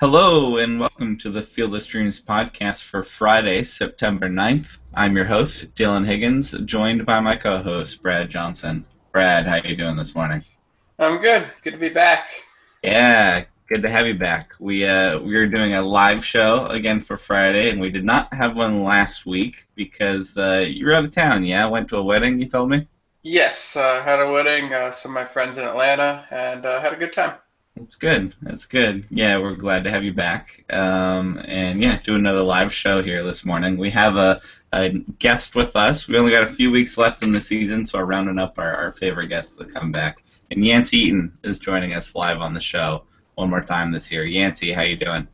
Hello and welcome to the Field of Dreams podcast for Friday, September 9th. I'm your host, Dylan Higgins, joined by my co-host, Brad Johnson. Brad, how you doing this morning? I'm good. Good to be back. Yeah, good to have you back. We were doing a live show again for Friday, and we did not have one last week because you were out of town. Yeah, went to a wedding. You told me. Yes, had a wedding, some of my friends in Atlanta, and had a good time. That's good. That's good. Yeah, we're glad to have you back. And yeah, do another live show here this morning. We have a guest with us. We only got a few weeks left in the season, so we're rounding up our favorite guests to come back. And Yancey Eaton is joining us live on the show one more time this year. Yancey, how you doing?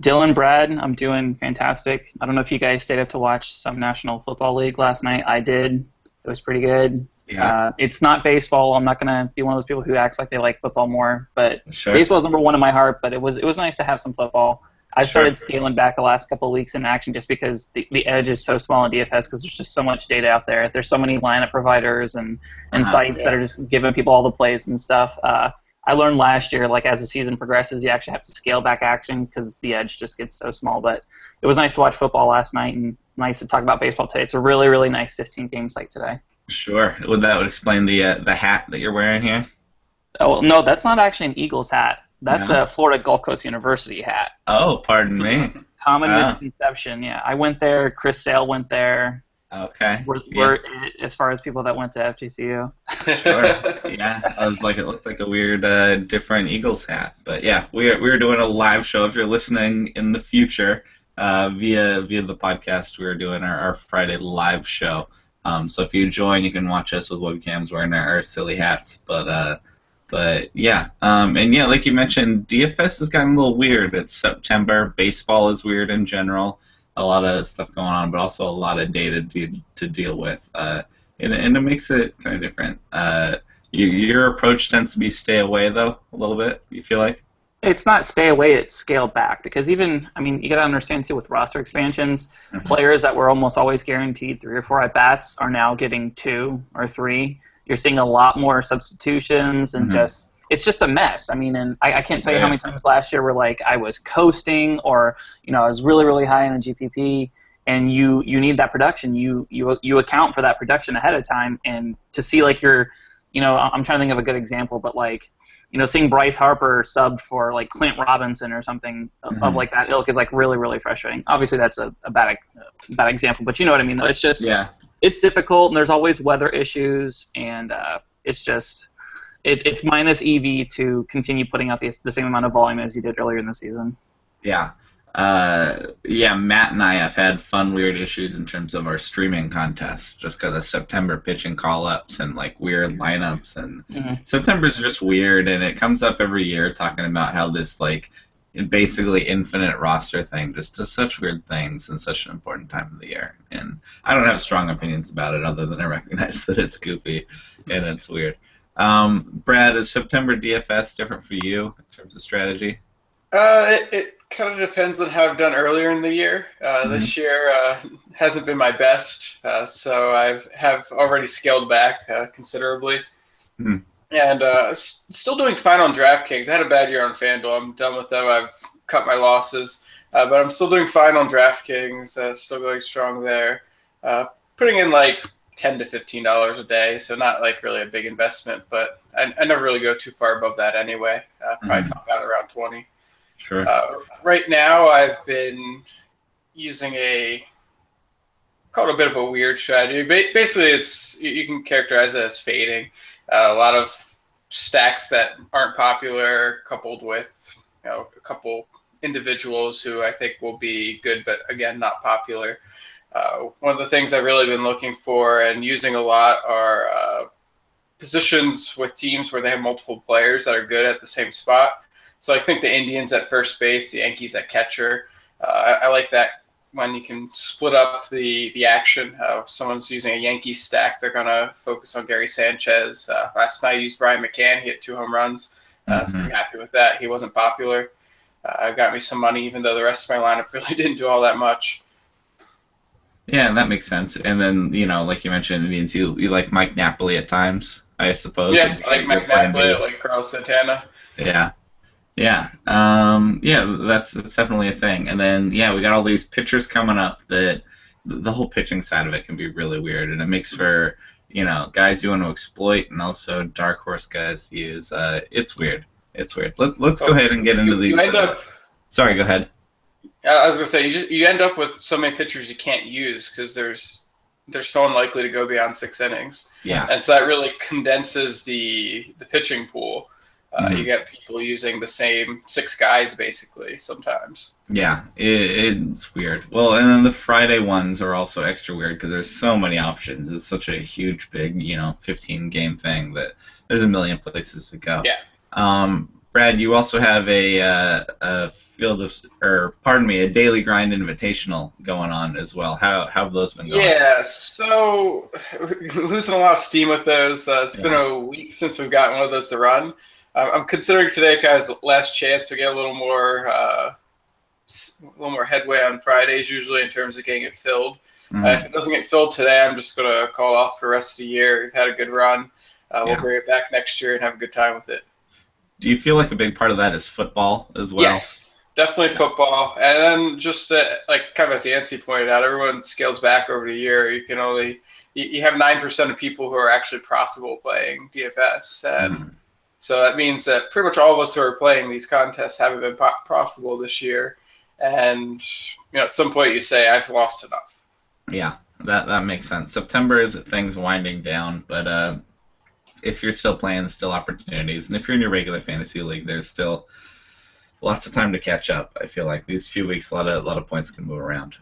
Dylan, Brad, I'm doing fantastic. I don't know if you guys stayed up to watch some National Football League last night. I did. It was pretty good. Yeah. It's not baseball. I'm not going to be one of those people who acts like they like football more. But Sure. baseball's number one in my heart, but it was nice to have some football. I Sure. started scaling back the last couple of weeks in action just because the edge is so small in DFS because there's just so much data out there. There's so many lineup providers and sites that are just giving people all the plays and stuff. I learned last year, like as the season progresses, you actually have to scale back action because the edge just gets so small. But it was nice to watch football last night and nice to talk about baseball today. It's a really, really nice 15-game slate today. Sure. That would explain the hat that you're wearing here? Oh, no, that's not actually an Eagles hat. That's No? a Florida Gulf Coast University hat. Oh, pardon me. Common Oh. misconception, yeah. I went there. Chris Sale went there. Okay. We're as far as people that went to FGCU. Sure. Yeah, I was like, it looked like a weird, different Eagles hat. But yeah, we're doing a live show. If you're listening in the future, via the podcast, we're doing our Friday live show. So if you join, you can watch us with webcams wearing our silly hats. But yeah, and yeah, like you mentioned, DFS has gotten a little weird. It's September. Baseball is weird in general. A lot of stuff going on, but also a lot of data to deal with. And it makes it kind of different. Your approach tends to be stay away, though, a little bit, you feel like? It's not stay away, it's scale back. Because even, I mean, you got to understand, too, with roster expansions, players that were almost always guaranteed 3 or 4 at-bats are now getting 2 or 3. You're seeing a lot more substitutions and it's just a mess. I mean, and I can't tell you how many times last year where, like, I was coasting or, I was really, really high in a GPP, and you need that production. You account for that production ahead of time, and to see, like, I'm trying to think of a good example, but, like, seeing Bryce Harper subbed for, like, Clint Robinson or something of like that ilk is, like, really, really frustrating. Obviously, that's a bad example, but you know what I mean, though. It's just, it's difficult, and there's always weather issues, and it's just, it's minus EV to continue putting out the same amount of volume as you did earlier in the season. Yeah. Matt and I have had fun, weird issues in terms of our streaming contests just because of September pitching call-ups and, like, weird lineups. And September's just weird, and it comes up every year talking about how this, like, basically infinite roster thing just does such weird things in such an important time of the year. And I don't have strong opinions about it other than I recognize that it's goofy and it's weird. Brad, is September DFS different for you in terms of strategy? It kind of depends on how I've done earlier in the year. This year hasn't been my best, so I have already scaled back considerably. And still doing fine on DraftKings. I had a bad year on FanDuel. I'm done with them. I've cut my losses, but I'm still doing fine on DraftKings. Still going strong there. Putting in like $10 to $15 a day, so not like really a big investment, but I never really go too far above that anyway. Probably top out around 20. Sure. Right now, I've been using called a bit of a weird strategy. Basically, you can characterize it as fading. A lot of stacks that aren't popular, coupled with a couple individuals who I think will be good, but again, not popular. One of the things I've really been looking for and using a lot are positions with teams where they have multiple players that are good at the same spot. So I think the Indians at first base, the Yankees at catcher. I like that when you can split up the action. If someone's using a Yankees stack, they're going to focus on Gary Sanchez. Last night I used Brian McCann. He hit 2 home runs. So I'm happy with that. He wasn't popular. Got me some money, even though the rest of my lineup really didn't do all that much. Yeah, that makes sense. And then, like you mentioned, it means you like Mike Napoli at times, I suppose. Yeah, I like Mike Napoli, I like Carlos Santana. Yeah. Yeah, that's definitely a thing. And then yeah, we got all these pitchers coming up that the whole pitching side of it can be really weird, and it makes for guys you want to exploit and also dark horse guys to use. It's weird. It's weird. Let's go Well, ahead and get into you these. end up. Sorry, go ahead. I was gonna say you end up with so many pitchers you can't use because they're so unlikely to go beyond 6 innings, Yeah. and so that really condenses the pitching pool. Mhm. You get people using the same 6 guys basically sometimes. Yeah, it's weird. Well, and then the Friday ones are also extra weird because there's so many options. It's such a huge, big, 15 game thing that there's a million places to go. Yeah. Brad, you also have a field of, or pardon me, a daily grind invitational going on as well. How have those been going? Yeah, so losing a lot of steam with those. It's been a week since we've gotten one of those to run. I'm considering today guys the last chance to get a little more headway on Fridays usually in terms of getting it filled. If it doesn't get filled today, I'm just going to call off for the rest of the year. We've had a good run. We'll bring it back next year and have a good time with it. Do you feel like a big part of that is football as well? Yes, definitely football. And then just like kind of as Yancey pointed out, everyone scales back over the year. You can only you have 9% of people who are actually profitable playing DFS, and so that means that pretty much all of us who are playing these contests haven't been profitable this year. And at some point you say, I've lost enough. Yeah, that makes sense. September is things winding down, but if you're still playing, still opportunities, and if you're in your regular fantasy league, there's still lots of time to catch up. I feel like these few weeks, a lot of points can move around.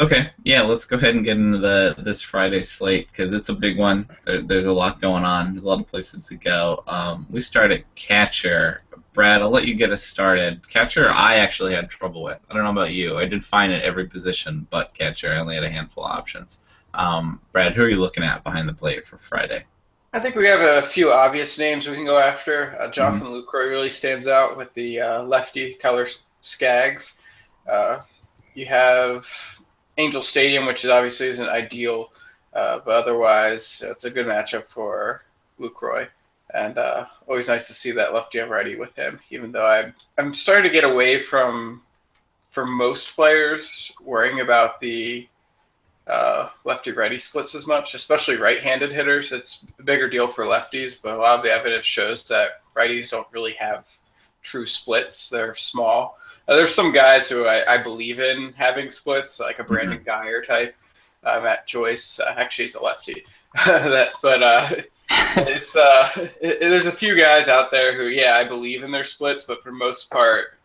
Okay, yeah, let's go ahead and get into this Friday slate because it's a big one. There's a lot going on. There's a lot of places to go. We start at catcher. Brad, I'll let you get us started. Catcher, I actually had trouble with. I don't know about you. I did fine at every position but catcher. I only had a handful of options. Brad, who are you looking at behind the plate for Friday? I think we have a few obvious names we can go after. Jonathan Lucroy really stands out with the lefty Tyler Skaggs. You have Angel Stadium, which obviously isn't ideal, but otherwise it's a good matchup for Lucroy. And always nice to see that lefty righty with him, even though I'm starting to get away from, for most players, worrying about the lefty-righty splits as much, especially right-handed hitters. It's a bigger deal for lefties, but a lot of the evidence shows that righties don't really have true splits. They're small. There's some guys who I believe in having splits, like a Brandon Guyer type. Matt Joyce, actually he's a lefty. There's a few guys out there who, I believe in their splits, but for the most part,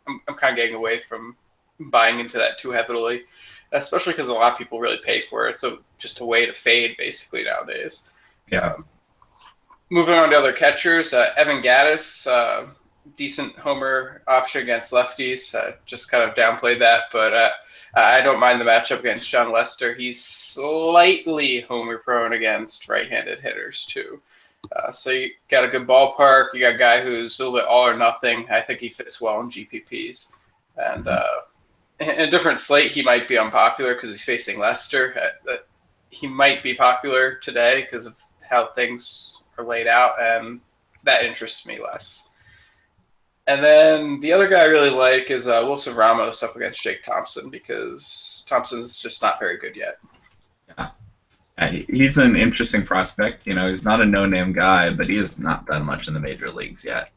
I'm kind of getting away from buying into that too heavily, especially because a lot of people really pay for it. So just a way to fade basically nowadays. Yeah. Moving on to other catchers, Evan Gattis, decent homer option against lefties. Just kind of downplayed that, but I don't mind the matchup against John Lester. He's slightly homer prone against right-handed hitters too. So you got a good ballpark. You got a guy who's a little bit all or nothing. I think he fits well in GPPs. And in a different slate, he might be unpopular because he's facing Lester. He might be popular today because of how things are laid out, and that interests me less. And then the other guy I really like is Wilson Ramos up against Jake Thompson because Thompson's just not very good yet. Yeah. He's an interesting prospect. He's not a no-name guy, but he has not done much in the major leagues yet,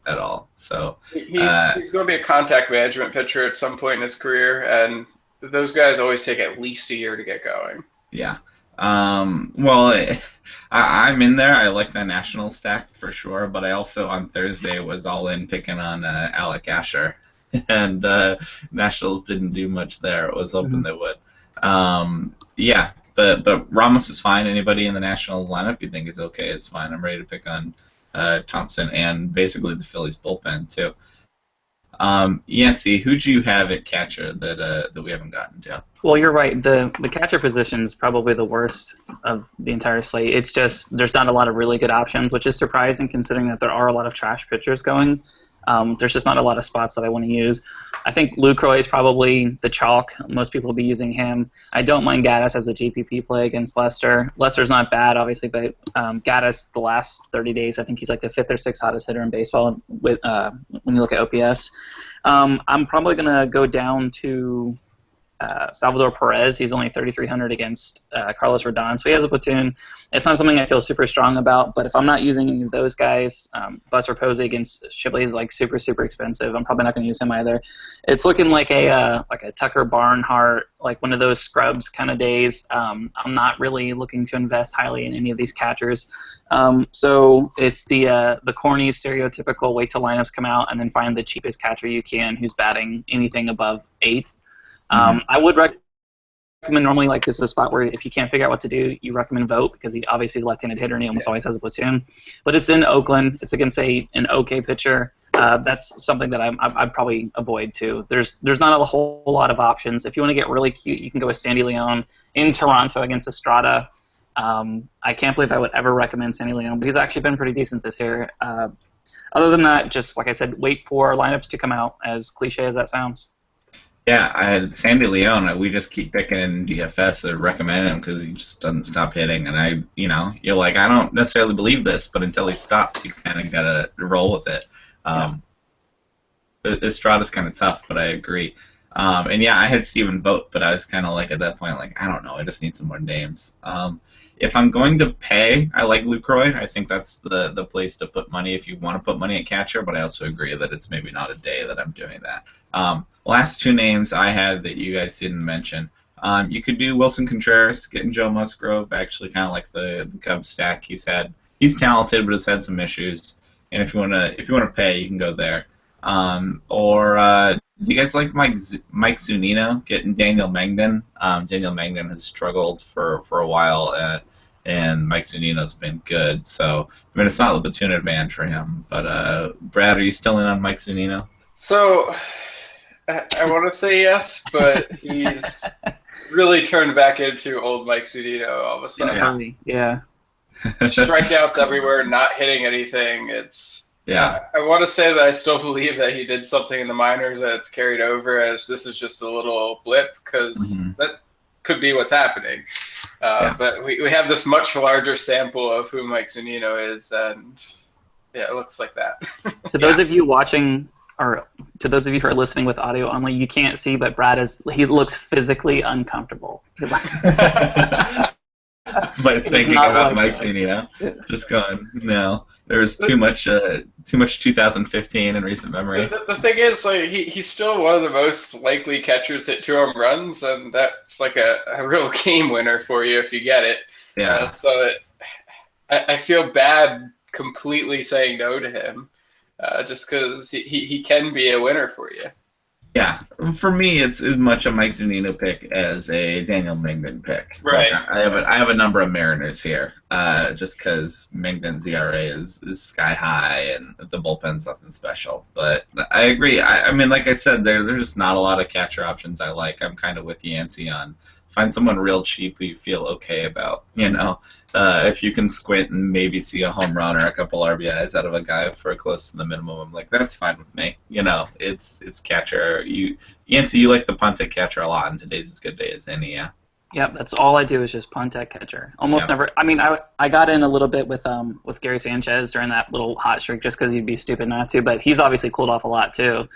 at all. So he's going to be a contact management pitcher at some point in his career, and those guys always take at least a year to get going. Yeah. Well, I'm in there. I like the national stack for sure, but I also on Thursday was all in picking on Alec Asher, and Nationals didn't do much there. I was hoping they would. Yeah, but Ramos is fine. Anybody in the Nationals lineup you think is okay, it's fine. I'm ready to pick on Thompson and basically the Phillies bullpen too. Yancey, who do you have at catcher that we haven't gotten to? Well, you're right. The catcher position is probably the worst of the entire slate. It's just there's not a lot of really good options, which is surprising considering that there are a lot of trash pitchers going. There's just not a lot of spots that I want to use. I think Lucroy is probably the chalk. Most people will be using him. I don't mind Gaddis as a GPP play against Leicester. Leicester's not bad, obviously, but Gaddis, the last 30 days, I think he's like the 5th or 6th hottest hitter in baseball with when you look at OPS. I'm probably going to go down to Salvador Perez. He's only 3,300 against Carlos Rodon, so he has a platoon. It's not something I feel super strong about, but if I'm not using any of those guys, Buster Posey against Shipley is like super, super expensive. I'm probably not going to use him either. It's looking like a Tucker Barnhart, like one of those scrubs kind of days. I'm not really looking to invest highly in any of these catchers. So it's the corny, stereotypical wait till lineups come out and then find the cheapest catcher you can who's batting anything above 8th. I would recommend normally, like, this is a spot where if you can't figure out what to do, you recommend Vogt because he obviously is a left-handed hitter and he almost always has a platoon. But it's in Oakland. It's against an okay pitcher. That's something that I'd probably avoid too. There's not a whole lot of options. If you want to get really cute, you can go with Sandy Leon in Toronto against Estrada. I can't believe I would ever recommend Sandy Leon, but he's actually been pretty decent this year. Other than that, just like I said, wait for lineups to come out, as cliche as that sounds. Yeah, I had Sandy Leon. We just keep picking in DFS to recommend him because he just doesn't stop hitting. And you're like, I don't necessarily believe this, but until he stops, you kind of gotta roll with it. Estrada's kind of tough, but I agree. And yeah, I had Steven Vogt, but I was kind of like at that point, like, I don't know, I just need some more names. If I'm going to pay, I like Lucroy. I think that's the place to put money if you want to put money at catcher, but I also agree that it's maybe not a day that I'm doing that. Last 2 names I had that you guys didn't mention. You could do Wilson Contreras, getting Joe Musgrove, actually kind of like the Cubs stack he's had. He's talented, but has had some issues. And if you wanna pay, you can go there. Do you guys like Mike Zunino getting Daniel Mengden? Daniel Mengden has struggled for a while, and Mike Zunino's been good. So I mean, it's not the platoon advantage for him. But Brad, are you still in on Mike Zunino? So I want to say yes, but he's really turned back into old Mike Zunino all of a sudden. Yeah. Strikeouts everywhere, not hitting anything. I want to say that I still believe that he did something in the minors that it's carried over as this is just a little blip because that could be what's happening. But we have this much larger sample of who Mike Zunino is, and it looks like that. To those of you watching, or to those of you who are listening with audio only, you can't see, but he looks physically uncomfortable. But thinking about Mike Zunino, just going, no. There's too much 2015 in recent memory. The thing is, like, he's still one of the most likely catchers to hit 2 home runs, and that's like a real game winner for you if you get it. Yeah. I feel bad completely saying no to him, just because he can be a winner for you. Yeah, for me, it's as much a Mike Zunino pick as a Daniel Mengden pick. Right. Like, I have a number of Mariners here, just because Mengden's ERA is sky high and the bullpen's nothing special. But I agree. I mean, like I said, there's just not a lot of catcher options I like. I'm kind of with Yancey on find someone real cheap who you feel okay about. If you can squint and maybe see a home run or a couple RBIs out of a guy for close to the minimum, I'm like, that's fine with me. It's catcher. Yancey, you like to punt at catcher a lot, and today's as good a day as any, yeah. Yep, that's all I do is just punt at catcher. Almost never. I mean, I got in a little bit with Gary Sanchez during that little hot streak just because you'd be stupid not to, but he's obviously cooled off a lot too.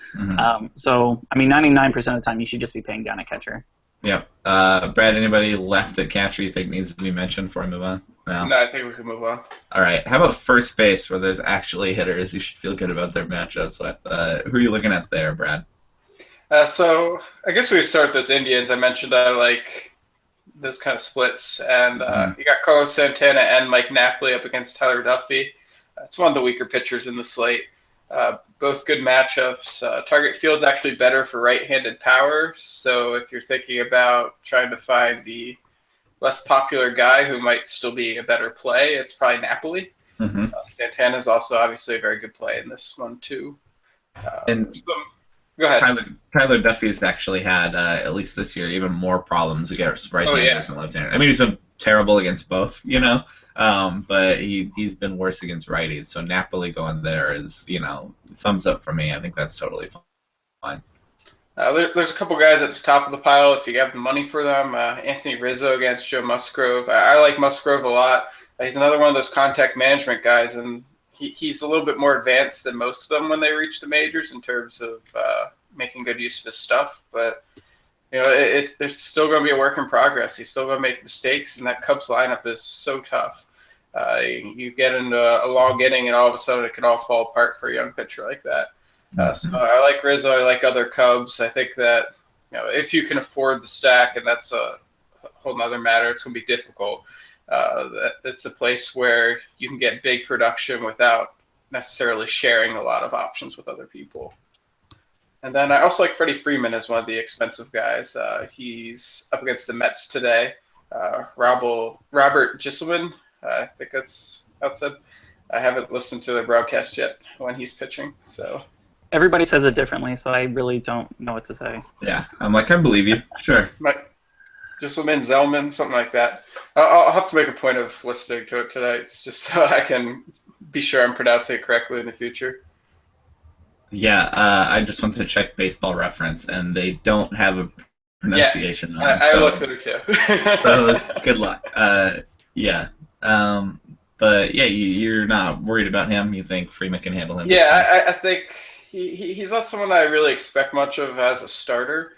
So, I mean, 99% of the time you should just be paying down a catcher. Yep. Brad, anybody left at catcher you think needs to be mentioned before I move on? No, I think we can move on. All right. How about first base where there's actually hitters you should feel good about their matchups with? Who are you looking at there, Brad? So I guess we start with those Indians. I mentioned I like those kind of splits. And you got Carlos Santana and Mike Napoli up against Tyler Duffy. It's one of the weaker pitchers in the slate. Both good matchups. Target field's actually better for right-handed power, so if you're thinking about trying to find the less popular guy who might still be a better play, it's probably Napoli. Santana's also obviously a very good play in this one, too. Go ahead. Tyler Duffy's actually had, at least this year, even more problems against right-handers than left-handers. I mean, he's been terrible against both, but he's been worse against righties. So Napoli going there is, thumbs up for me. I think that's totally fine. There's a couple guys at the top of the pile if you have the money for them. Anthony Rizzo against Joe Musgrove. I like Musgrove a lot. He's another one of those contact management guys, and he's a little bit more advanced than most of them when they reach the majors in terms of making good use of his stuff. But there's still going to be a work in progress. He's still going to make mistakes, and that Cubs lineup is so tough. You get into a long inning, and all of a sudden it can all fall apart for a young pitcher like that. So I like Rizzo. I like other Cubs. I think that if you can afford the stack, and that's a whole nother matter, it's going to be difficult. It's a place where you can get big production without necessarily sharing a lot of options with other people. And then I also like Freddie Freeman as one of the expensive guys. He's up against the Mets today. Robert Gisselman, I think that's outside. I haven't listened to the broadcast yet when he's pitching, so. Everybody says it differently, so I really don't know what to say. Yeah, I'm like, I believe you. Sure. Gisselman, Zellman, something like that. I'll have to make a point of listening to it tonight, just so I can be sure I'm pronouncing it correctly in the future. Yeah, I just wanted to check Baseball Reference, and they don't have a pronunciation on it. I looked there too. So good luck. Yeah. But yeah, you're not worried about him. You think Freeman can handle him? Yeah, I think he's not someone I really expect much of as a starter.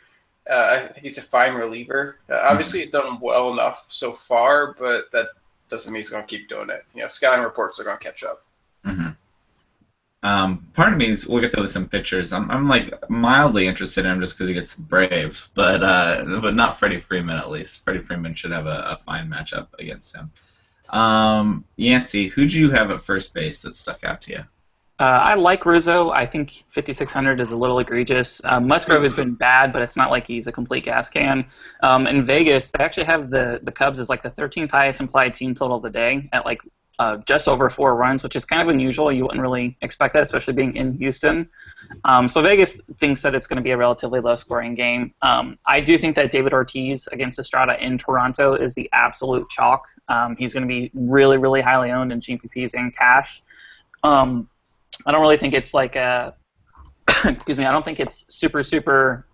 I think he's a fine reliever. Obviously, he's done well enough so far, but that doesn't mean he's going to keep doing it. Scouting reports are going to catch up. Mm-hmm. Part of me is we'll get to some pictures. I'm like mildly interested in him just because he gets the Braves, but not Freddie Freeman at least. Freddie Freeman should have a fine matchup against him. Yancey, who do you have at first base that stuck out to you? I like Rizzo. I think 5,600 is a little egregious. Musgrove has been bad, but it's not like he's a complete gas can. In Vegas, they actually have the Cubs as like the 13th highest implied team total of the day at like just over 4 runs, which is kind of unusual. You wouldn't really expect that, especially being in Houston. So Vegas thinks that it's going to be a relatively low-scoring game. I do think that David Ortiz against Estrada in Toronto is the absolute chalk. He's going to be really, really highly owned in GPPs and cash. I don't really think it's like a excuse me, I don't think it's super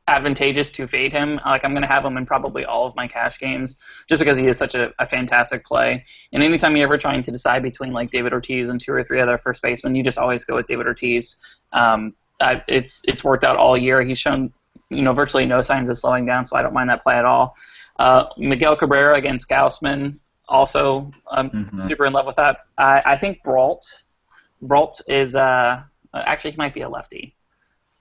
advantageous to fade him. Like, I'm going to have him in probably all of my cash games just because he is such a fantastic play. And anytime you're ever trying to decide between like David Ortiz and 2 or 3 other first basemen, you just always go with David Ortiz. It's worked out all year. He's shown virtually no signs of slowing down, so I don't mind that play at all. Miguel Cabrera against Gausman, also super in love with that. I think Brault is actually he might be a lefty.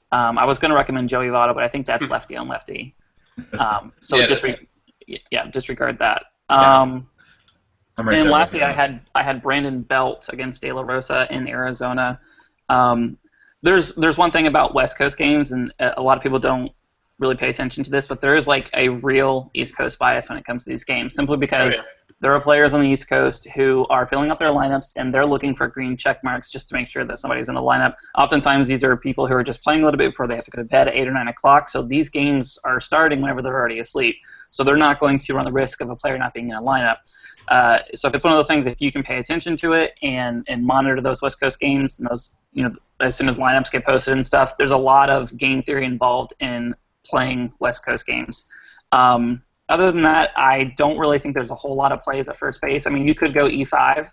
I was going to recommend Joey Votto, but I think that's lefty on lefty. So disregard that. And lastly, I had Brandon Belt against De La Rosa in Arizona. There's one thing about West Coast games, and a lot of people don't really pay attention to this, but there is like a real East Coast bias when it comes to these games, simply because there are players on the East Coast who are filling out their lineups and they're looking for green check marks just to make sure that somebody's in the lineup. Oftentimes these are people who are just playing a little bit before they have to go to bed at 8 or 9 o'clock, so these games are starting whenever they're already asleep. So they're not going to run the risk of a player not being in a lineup. So if it's one of those things, if you can pay attention to it and monitor those West Coast games and those, as soon as lineups get posted and stuff, there's a lot of game theory involved in playing West Coast games. Other than that, I don't really think there's a whole lot of plays at first base. I mean, you could go E5,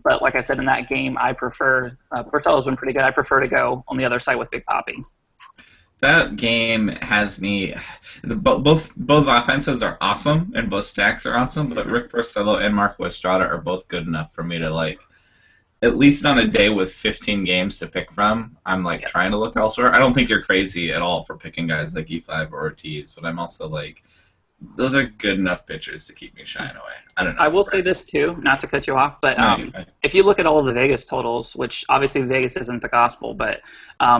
but like I said, in that game, I prefer Porcello's been pretty good. I prefer to go on the other side with Big Papi. That game has me. Both offenses are awesome and both stacks are awesome, but Rick Porcello and Marco Estrada are both good enough for me to like. At least on a day with 15 games to pick from, I'm like trying to look elsewhere. I don't think you're crazy at all for picking guys like E5 or Ortiz, but I'm also like, those are good enough pitchers to keep me shying away. I don't know. I will say this too, not to cut you off, but if you look at all of the Vegas totals, which obviously Vegas isn't the gospel, but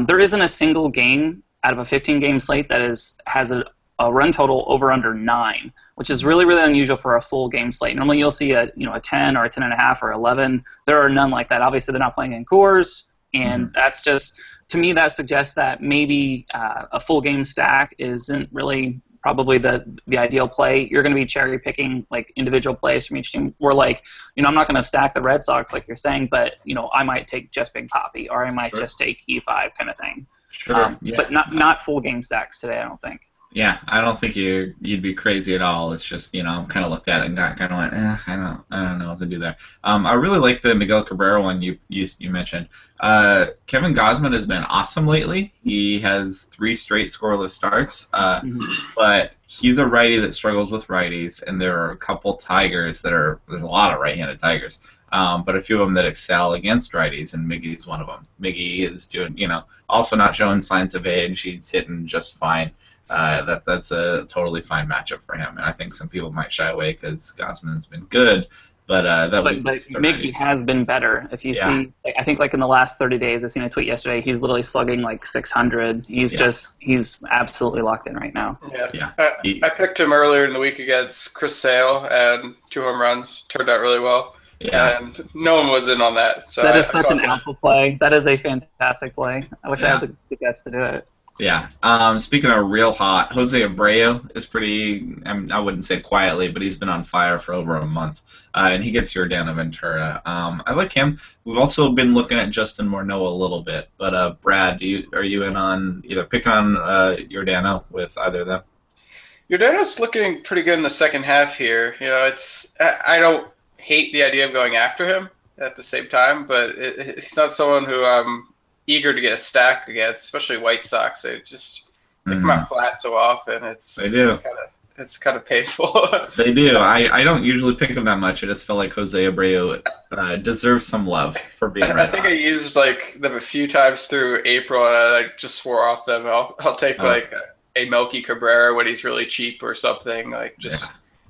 there isn't a single game out of a 15-game slate that has a run total over under 9, which is really, really unusual for a full game slate. Normally you'll see a 10 or a 10.5 or 11. There are none like that. Obviously they're not playing in Coors, and that's just, to me, that suggests that maybe a full game stack isn't really probably the ideal play. You're going to be cherry picking like individual plays from each team. We're like, I'm not going to stack the Red Sox like you're saying, but I might take just Big Papi, or I might just take E5 kind of thing. Sure. Yeah. But not full game stacks today, I don't think. Yeah, I don't think you'd be crazy at all. It's just kind of looked at it and got kind of went, I don't know what to do there. I really like the Miguel Cabrera one you mentioned. Kevin Gausman has been awesome lately. He has 3 straight scoreless starts, but he's a righty that struggles with righties, and there are a couple Tigers there's a lot of right-handed Tigers, but a few of them that excel against righties, and Miggy's one of them. Miggy is doing, also not showing signs of age. He's hitting just fine. That's a totally fine matchup for him, and I think some people might shy away because Gausman's been good, but Miggy has been better. If you see, I think like in the last 30 days, I seen a tweet yesterday. He's literally slugging like 600. He's absolutely locked in right now. Yeah. I picked him earlier in the week against Chris Sale, and 2 home runs turned out really well. Yeah. And no one was in on that. So that is such an alpha play. That is a fantastic play. I wish I had the guts to do it. Yeah. Speaking of real hot, Jose Abreu is pretty, I wouldn't say quietly, but he's been on fire for over a month. And he gets Yordano Ventura. I like him. We've also been looking at Justin Morneau a little bit. But, Brad, are you in on either picking on Yordano with either of them? Yordano's looking pretty good in the second half here. I don't hate the idea of going after him at the same time, but he's not someone who I'm eager to get a stack against, especially White Sox. They come out flat so often. They do. It's kind of painful. They do. I don't usually pick them that much. I just feel like Jose Abreu deserves some love for being red hot. I think I used them a few times through April, and I just swore off them. I'll take a Melky Cabrera when he's really cheap or something,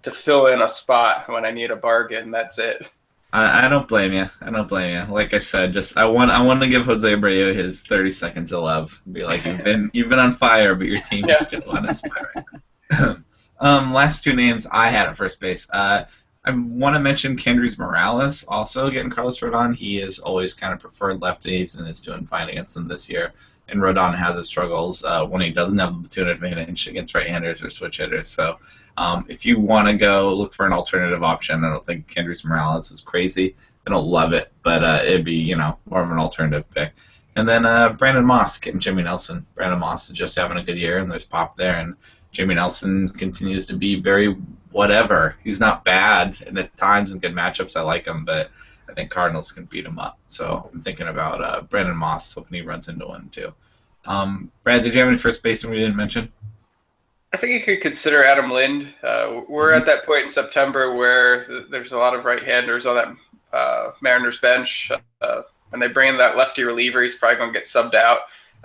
to fill in a spot when I need a bargain. That's it. I don't blame you. Like I said, I want to give Jose Abreu his 30 seconds of love. Be like, you've been on fire, but your team is still on its fire right now. Last 2 names I had at first base. I want to mention Kendrys Morales also getting Carlos Rodon. He has always kind of preferred lefties and is doing fine against them this year. And Rodon has his struggles when he doesn't have the platoon advantage against right-handers or switch hitters. So if you want to go look for an alternative option, I don't think Kendrys Morales is crazy. I don't love it, but it'd be more of an alternative pick. And then Brandon Moss getting Jimmy Nelson. Brandon Moss is just having a good year, and there's pop there. And Jimmy Nelson continues to be very whatever. He's not bad, and at times in good matchups I like him, but I think Cardinals can beat him up. So I'm thinking about Brandon Moss, hoping he runs into one too. Brad, did you have any first baseman we didn't mention? I think you could consider Adam Lind. We're at that point in September where there's a lot of right-handers on that Mariners bench. When they bring in that lefty reliever, he's probably going to get subbed out.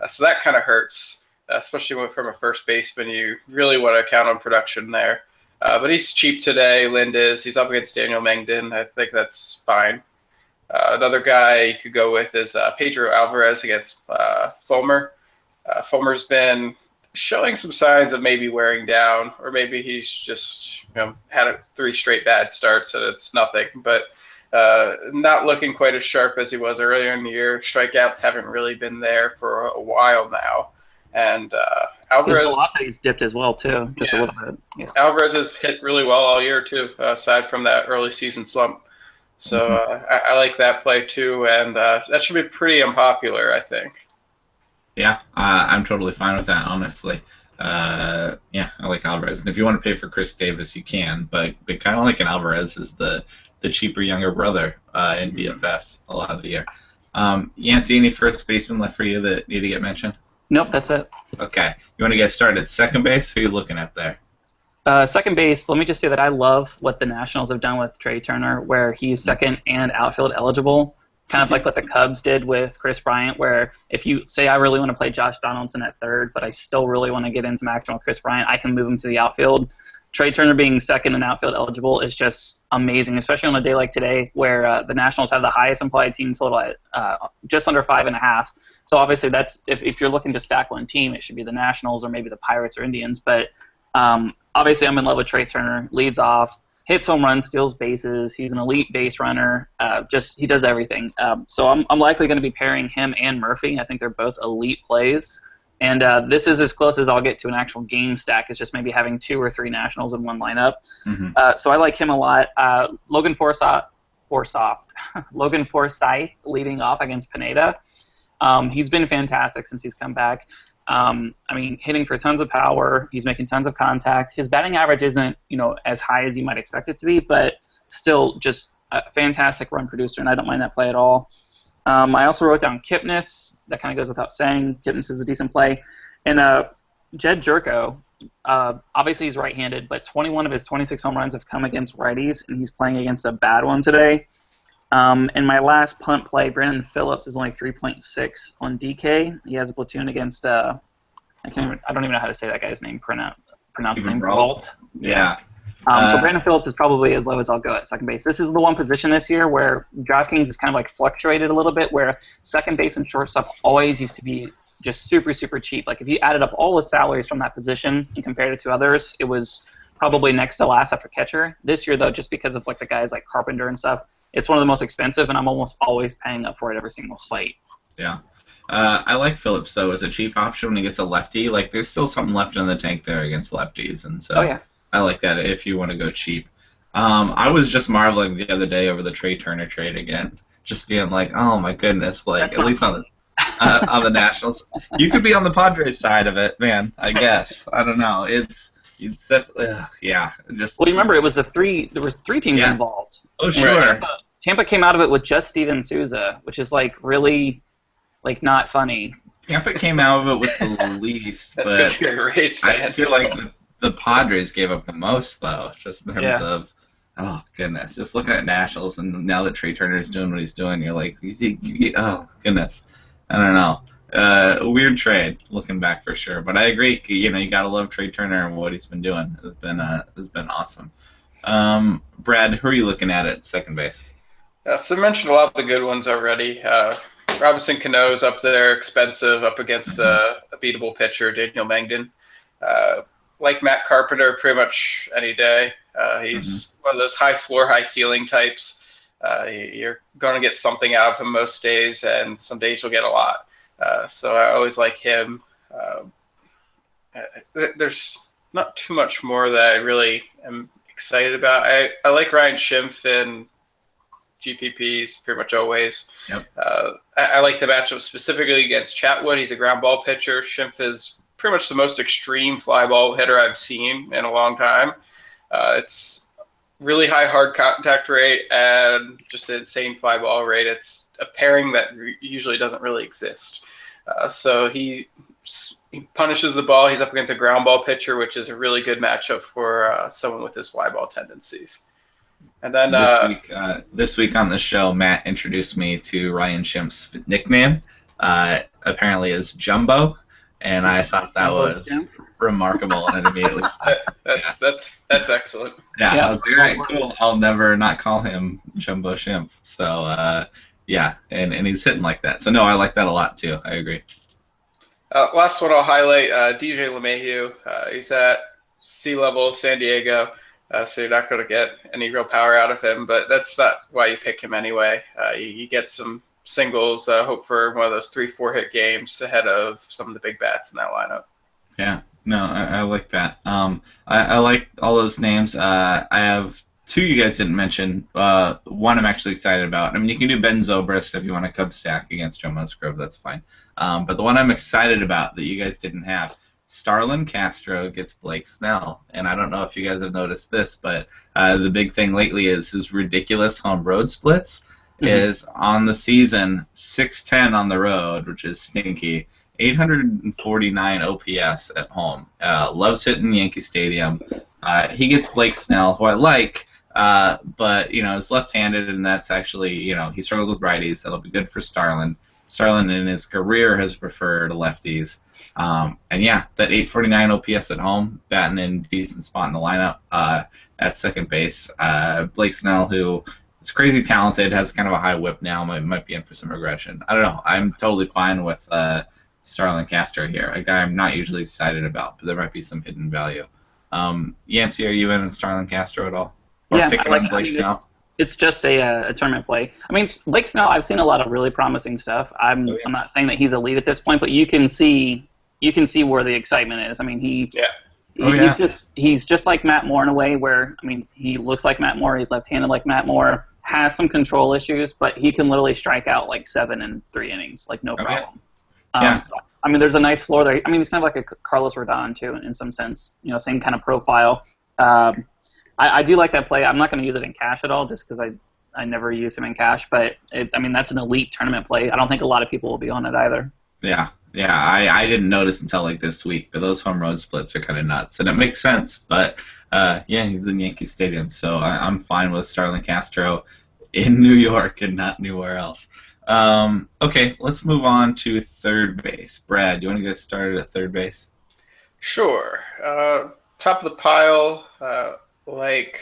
So that kind of hurts, especially from a first baseman. You really want to count on production there. But he's cheap today, Lind is. He's up against Daniel Mengden. I think that's fine. Another guy you could go with is Pedro Alvarez against Fulmer. Fulmer's been showing some signs of maybe wearing down, or maybe he's just had 3 straight bad starts and it's nothing. But not looking quite as sharp as he was earlier in the year. Strikeouts haven't really been there for a while now. And Alvarez, his velocity's dipped as well too, just a little bit. Yeah. Alvarez has hit really well all year too, aside from that early season slump. So I like that play too, and that should be pretty unpopular, I think. Yeah, I'm totally fine with that, honestly. I like Alvarez, and if you want to pay for Chris Davis, you can, but kind of like an Alvarez is the cheaper younger brother in DFS a lot of the year. Yancey, any first baseman left for you that need to get mentioned? Nope, that's it. Okay. You want to get started at second base? Who are you looking at there? Second base, let me just say that I love what the Nationals have done with Trey Turner, where he's second and outfield eligible, kind of like what the Cubs did with Chris Bryant, where if you say I really want to play Josh Donaldson at third, but I still really want to get into some action with Chris Bryant, I can move him to the outfield. Trey Turner being second and outfield eligible is just amazing, especially on a day like today where the Nationals have the highest implied team total at just under 5.5. So obviously that's if you're looking to stack one team, it should be the Nationals or maybe the Pirates or Indians. But obviously I'm in love with Trey Turner. Leads off, hits home runs, steals bases. He's an elite base runner. He does everything. So I'm likely going to be pairing him and Murphy. I think they're both elite plays. And this is as close as I'll get to an actual game stack. It's just maybe having 2 or 3 nationals in one lineup. So I like him a lot. Logan Forsythe leading off against Pineda. He's been fantastic since he's come back. I mean, hitting for tons of power. He's making tons of contact. His batting average isn't, as high as you might expect it to be, but still just a fantastic run producer, and I don't mind that play at all. I also wrote down Kipnis. That kind of goes without saying. Kipnis is a decent play. And Jed Jerko, obviously he's right-handed, but 21 of his 26 home runs have come against righties, and he's playing against a bad one today. And my last punt play, Brandon Phillips, is only 3.6 on DK. He has a platoon against I don't even know how to say that guy's name. Pronounce his name. Brault. Yeah. So Brandon Phillips is probably as low as I'll go at second base. This is the one position this year where DraftKings has kind of like fluctuated a little bit, where second base and shortstop always used to be just super, super cheap. Like if you added up all the salaries from that position and compared it to others, it was probably next to last after catcher. This year, though, just because of like the guys like Carpenter and stuff, it's one of the most expensive, and I'm almost always paying up for it every single slate. Yeah. I like Phillips, though, as a cheap option when he gets a lefty. Like, there's still something left in the tank there against lefties, and so I like that if you want to go cheap. I was just marveling the other day over the Trey Turner trade again, just being like, oh, my goodness, like, at least on the Nationals. You could be on the Padres side of it, man, I guess. I don't know. It's yeah. Just well, you remember, there was 3 teams involved. Oh, sure. Tampa came out of it with just Steven Souza, which is, like, really, like, not funny. Tampa came out of it with the least, but I feel like the Padres gave up the most, though, just in terms of, oh, goodness. Just looking at Nationals, and now that Trey Turner is doing what he's doing, you're like, oh, goodness. I don't know. A weird trade, looking back for sure. But I agree. You got to love Trey Turner and what he's been doing. It's been awesome. Brad, who are you looking at second base? So I mentioned a lot of the good ones already. Robinson Cano's up there, expensive, up against a beatable pitcher, Daniel Mengden. Like Matt Carpenter, pretty much any day. He's one of those high floor, high ceiling types. You're going to get something out of him most days, and some days you'll get a lot. So I always like him. There's not too much more that I really am excited about. I like Ryan Schimpf in GPPs pretty much always. Yep. I like the matchup specifically against Chatwood. He's a ground ball pitcher. Schimpf is pretty much the most extreme fly ball hitter I've seen in a long time. It's really high hard contact rate and just an insane fly ball rate. It's a pairing that usually doesn't really exist. So he punishes the ball. He's up against a ground ball pitcher, which is a really good matchup for someone with his fly ball tendencies. And then this week on the show, Matt introduced me to Ryan Schimpf's nickname. Apparently, is Jumbo, and I thought that was remarkable, and it immediately that's excellent. Yeah, I was like, all right, cool. I'll never not call him Jumbo Schimpf. So and he's hitting like that. So no, I like that a lot too. I agree. Last one I'll highlight, DJ LeMahieu. He's at sea level San Diego. So you're not going to get any real power out of him, but that's not why you pick him anyway. You get some singles, hope for one of those 3-4 hit games ahead of some of the big bats in that lineup. Yeah, no, I like that. I like all those names. I have 2 you guys didn't mention. One I'm actually excited about. I mean, you can do Ben Zobrist if you want to Cub stack against Joe Musgrove. That's fine. But the one I'm excited about that you guys didn't have, Starlin Castro gets Blake Snell, and I don't know if you guys have noticed this, but the big thing lately is his ridiculous home road splits. Is on the season 610 on the road, which is stinky, 849 OPS at home. Loves hitting Yankee Stadium. He gets Blake Snell, who I like, but he's left-handed, and that's actually he struggles with righties. That'll be good for Starlin. Starlin in his career has preferred lefties. And yeah, that 849 OPS at home, batting in decent spot in the lineup at second base. Blake Snell, who is crazy talented, has kind of a high whip now, might be in for some regression. I don't know. I'm totally fine with Starlin Castro here, a guy I'm not usually excited about, but there might be some hidden value. Yancey, are you in Starlin Castro at all? Or picking on Blake Snell? It's just a tournament play. I mean, Blake Snell, I've seen a lot of really promising stuff. I'm not saying that he's elite at this point, but you can see you can see where the excitement is. I mean, Yeah. he's just like Matt Moore in a way where, I mean, he looks like Matt Moore, he's left-handed like Matt Moore, has some control issues, but he can literally strike out like 7 in 3 innings, like no problem. Yeah. So, I mean, there's a nice floor there. I mean, he's kind of like a Carlos Rodon too, in some sense. You know, same kind of profile. I do like that play. I'm not going to use it in cash at all, just because I never use him in cash. But I mean, that's an elite tournament play. I don't think a lot of people will be on it either. Yeah. I didn't notice until like this week, but those home road splits are kind of nuts, and it makes sense. But yeah, he's in Yankee Stadium, so I'm fine with Starlin Castro in New York and not anywhere else. Okay, let's move on to third base. Brad, do you want to get started at third base? Sure. Top of the pile, like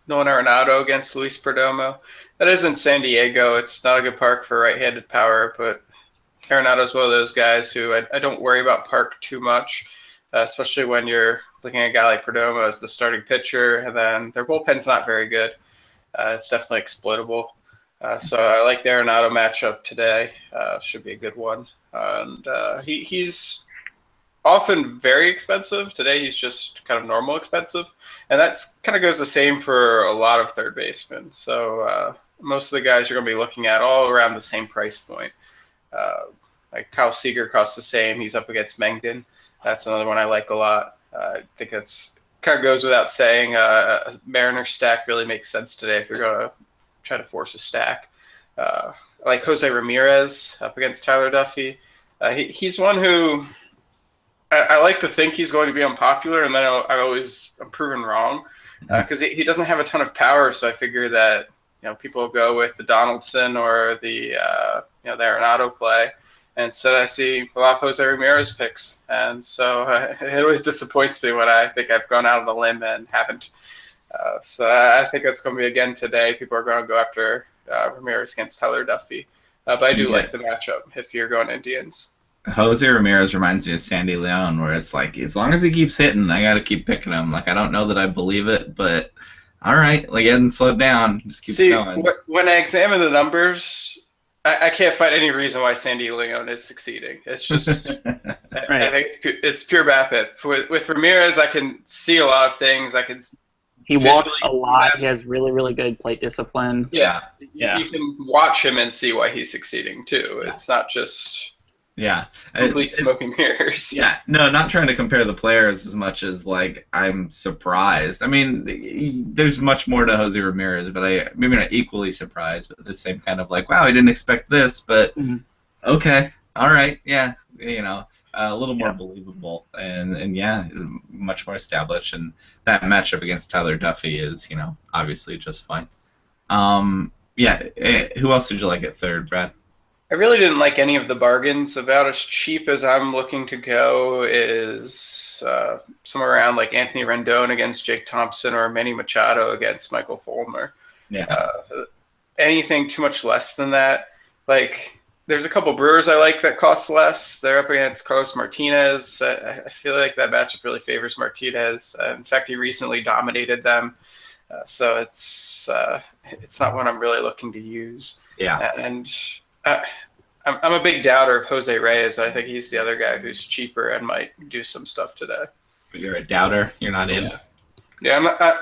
Nolan Arenado against Luis Perdomo. That is in San Diego. It's not a good park for right-handed power, but Arenado's one of those guys who I don't worry about park too much, especially when you're looking at a guy like Perdomo as the starting pitcher, and then their bullpen's not very good. It's definitely exploitable. So I like the Arenado matchup today. Should be a good one. And he's often very expensive. Today he's just kind of normal expensive. And that's kind of goes the same for a lot of third basemen. So most of the guys you're going to be looking at all around the same price point. Like Kyle Seager costs the same. He's up against Mengden. That's another one I like a lot. I think it's kind of goes without saying. A Mariner stack really makes sense today if you're going to try to force a stack. I like Jose Ramirez up against Tyler Duffy. He's one who I like to think he's going to be unpopular, and then I'm proven wrong because he doesn't have a ton of power. So I figure that people will go with the Donaldson or the the Arenado play. And instead, I see a lot of Jose Ramirez picks, and so it always disappoints me when I think I've gone out on a limb and haven't. So I think that's going to be again today. People are going to go after Ramirez against Tyler Duffy, but I do like the matchup if you're going Indians. Jose Ramirez reminds me of Sandy Leon, where it's like, as long as he keeps hitting, I got to keep picking him. Like, I don't know that I believe it, but all right, like, he hasn't slowed down. Just keep going. When I examine the numbers, I can't find any reason why Sandy Leon is succeeding. It's just, I think it's pure BABIP. With Ramirez, I can see a lot of things. He walks a lot. He has really, really good plate discipline. Yeah. You can watch him and see why he's succeeding too. Yeah. It's not just complete smoke and mirrors. Yeah, no, not trying to compare the players as much as like I'm surprised. I mean, there's much more to Jose Ramirez, but maybe not equally surprised, but the same kind of like, wow, I didn't expect this, but okay, all right, yeah, a little more believable, and yeah, much more established, and that matchup against Tyler Duffy is, obviously just fine. Who else did you like at third, Brad? I really didn't like any of the bargains. About as cheap as I'm looking to go is somewhere around like Anthony Rendon against Jake Thompson or Manny Machado against Michael Fulmer. Yeah. Anything too much less than that, like. There's a couple Brewers I like that cost less. They're up against Carlos Martinez. I feel like that matchup really favors Martinez. In fact, he recently dominated them. So it's not one I'm really looking to use. Yeah. And I'm a big doubter of Jose Reyes. I think he's the other guy who's cheaper and might do some stuff today. But you're a doubter? You're not in? Yeah,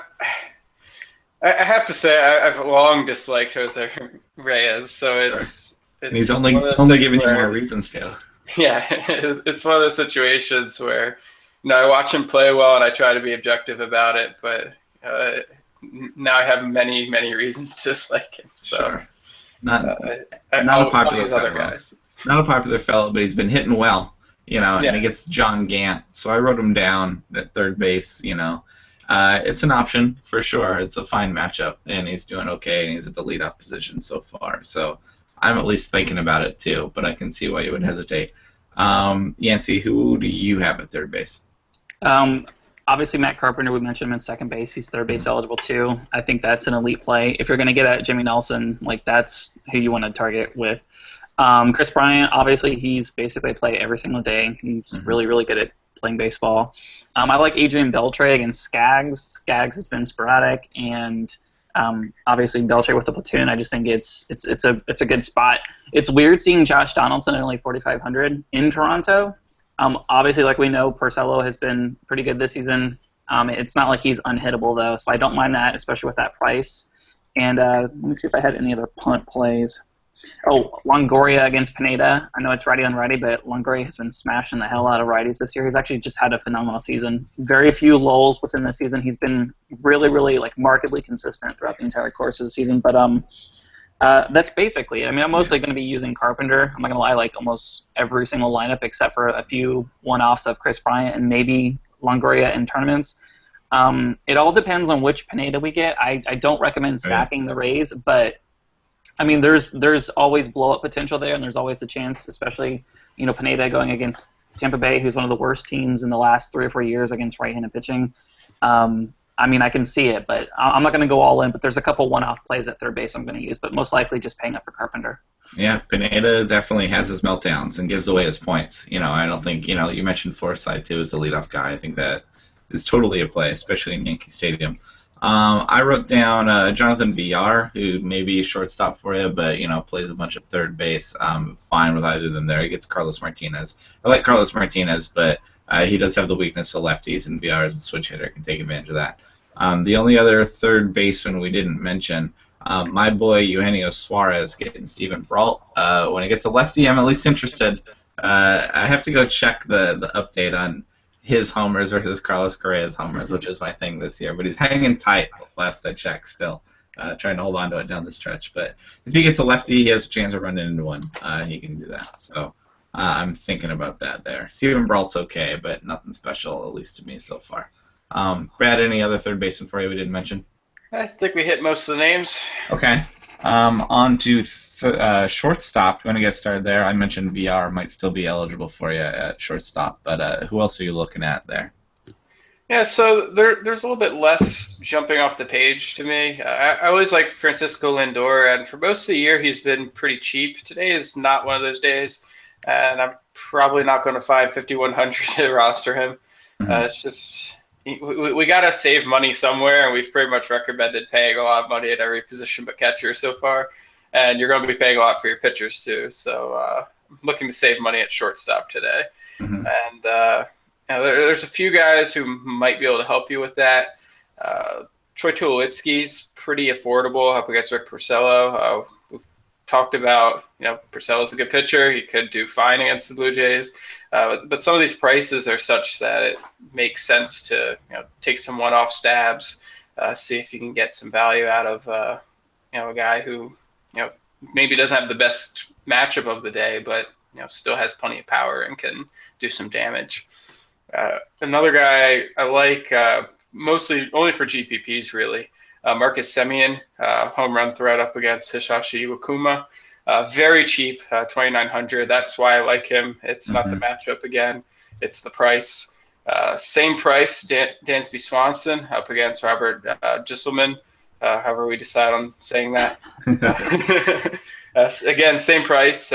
I have to say I've long disliked Jose Reyes. So it's... Sure. And he's only giving you more reasons to. Yeah, it's one of those situations where, I watch him play well and I try to be objective about it, but now I have many, many reasons to dislike him. So, sure. Not a popular fellow. Not a popular fellow, but he's been hitting well, and he gets John Gant. So I wrote him down at third base, It's an option for sure. It's a fine matchup, and he's doing okay, and he's at the leadoff position so far. So I'm at least thinking about it too, but I can see why you would hesitate. Yancey, who do you have at third base? Obviously, Matt Carpenter, we mentioned him in second base. He's third base eligible too. I think that's an elite play. If you're going to get at Jimmy Nelson, like that's who you want to target with. Chris Bryant, obviously, he's basically a play every single day. He's really, really good at playing baseball. I like Adrian Beltre against Skaggs. Skaggs has been sporadic, and obviously Beltre with the platoon. I just think it's a good spot. It's weird seeing Josh Donaldson at only 4,500 in Toronto. Obviously, like we know, Porcello has been pretty good this season. It's not like he's unhittable, though, so I don't mind that, especially with that price. And let me see if I had any other punt plays. Oh, Longoria against Pineda. I know it's righty on righty, but Longoria has been smashing the hell out of righties this year. He's actually just had a phenomenal season. Very few lulls within the season. He's been really, really like markedly consistent throughout the entire course of the season. But that's basically it. I mean, I'm mostly going to be using Carpenter. I'm not going to lie, like almost every single lineup except for a few one-offs of Chris Bryant and maybe Longoria in tournaments. It all depends on which Pineda we get. I don't recommend stacking the Rays, but I mean, there's always blow-up potential there, and there's always the chance, especially, Pineda going against Tampa Bay, who's one of the worst teams in the last 3 or 4 years against right-handed pitching. I mean, I can see it, but I'm not going to go all in, but there's a couple one-off plays at third base I'm going to use, but most likely just paying up for Carpenter. Yeah, Pineda definitely has his meltdowns and gives away his points. I don't think, you mentioned Forsythe, too, as a leadoff guy. I think that is totally a play, especially in Yankee Stadium. I wrote down Jonathan Villar, who may be a shortstop for you, but plays a bunch of third base. Fine with either of them there. He gets Carlos Martinez. I like Carlos Martinez, but he does have the weakness to lefties, and Villar as a switch hitter can take advantage of that. The only other third baseman we didn't mention, my boy Eugenio Suarez getting Steven Brault. When he gets a lefty, I'm at least interested. I have to go check the update on his homers versus Carlos Correa's homers, which is my thing this year. But he's hanging tight last I checked still, trying to hold on to it down the stretch. But if he gets a lefty, he has a chance of running into one. He can do that. So I'm thinking about that there. Steven Brault's okay, but nothing special, at least to me so far. Brad, any other third baseman for you we didn't mention? I think we hit most of the names. Okay. On to shortstop. You want to get started there? I mentioned VR might still be eligible for you at shortstop, but who else are you looking at there? Yeah, so there's a little bit less jumping off the page to me. I always like Francisco Lindor, and for most of the year he's been pretty cheap. Today is not one of those days, and I'm probably not going to find 5,100 to roster him. It's just we got to save money somewhere, and we've pretty much recommended paying a lot of money at every position but catcher so far. And you're going to be paying a lot for your pitchers, too. So I'm looking to save money at shortstop today. And there's a few guys who might be able to help you with that. Troy Tulowitzki's pretty affordable up against Rick Porcello. We've talked about, Porcello's a good pitcher. He could do fine against the Blue Jays. But some of these prices are such that it makes sense to take some one-off stabs, see if you can get some value out of a guy who – maybe doesn't have the best matchup of the day, but still has plenty of power and can do some damage. Another guy I like, mostly only for GPPs really, Marcus Semien, home run threat up against Hisashi Iwakuma. Very cheap, 2,900. That's why I like him. It's not the matchup again; it's the price. Same price, Dansby Swanson up against Robert Gisselman. However we decide on saying that. Again, same price,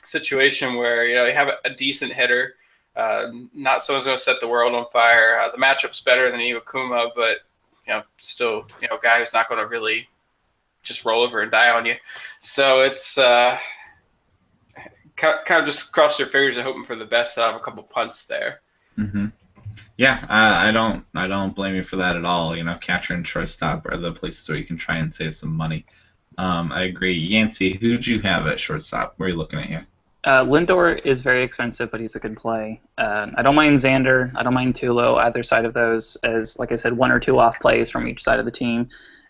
situation where you have a decent hitter, not someone's going to set the world on fire. The matchup's better than Iwakuma, but still a guy who's not going to really just roll over and die on you. So it's kind of just cross your fingers and hoping for the best. I have a couple punts there. Yeah, I don't blame you for that at all. Catcher and shortstop are the places where you can try and save some money. I agree. Yancey, who did you have at shortstop? Where are you looking at here? Lindor is very expensive, but he's a good play. I don't mind Xander. I don't mind Tulo. Either side of those as, like I said, 1 or 2 off plays from each side of the team.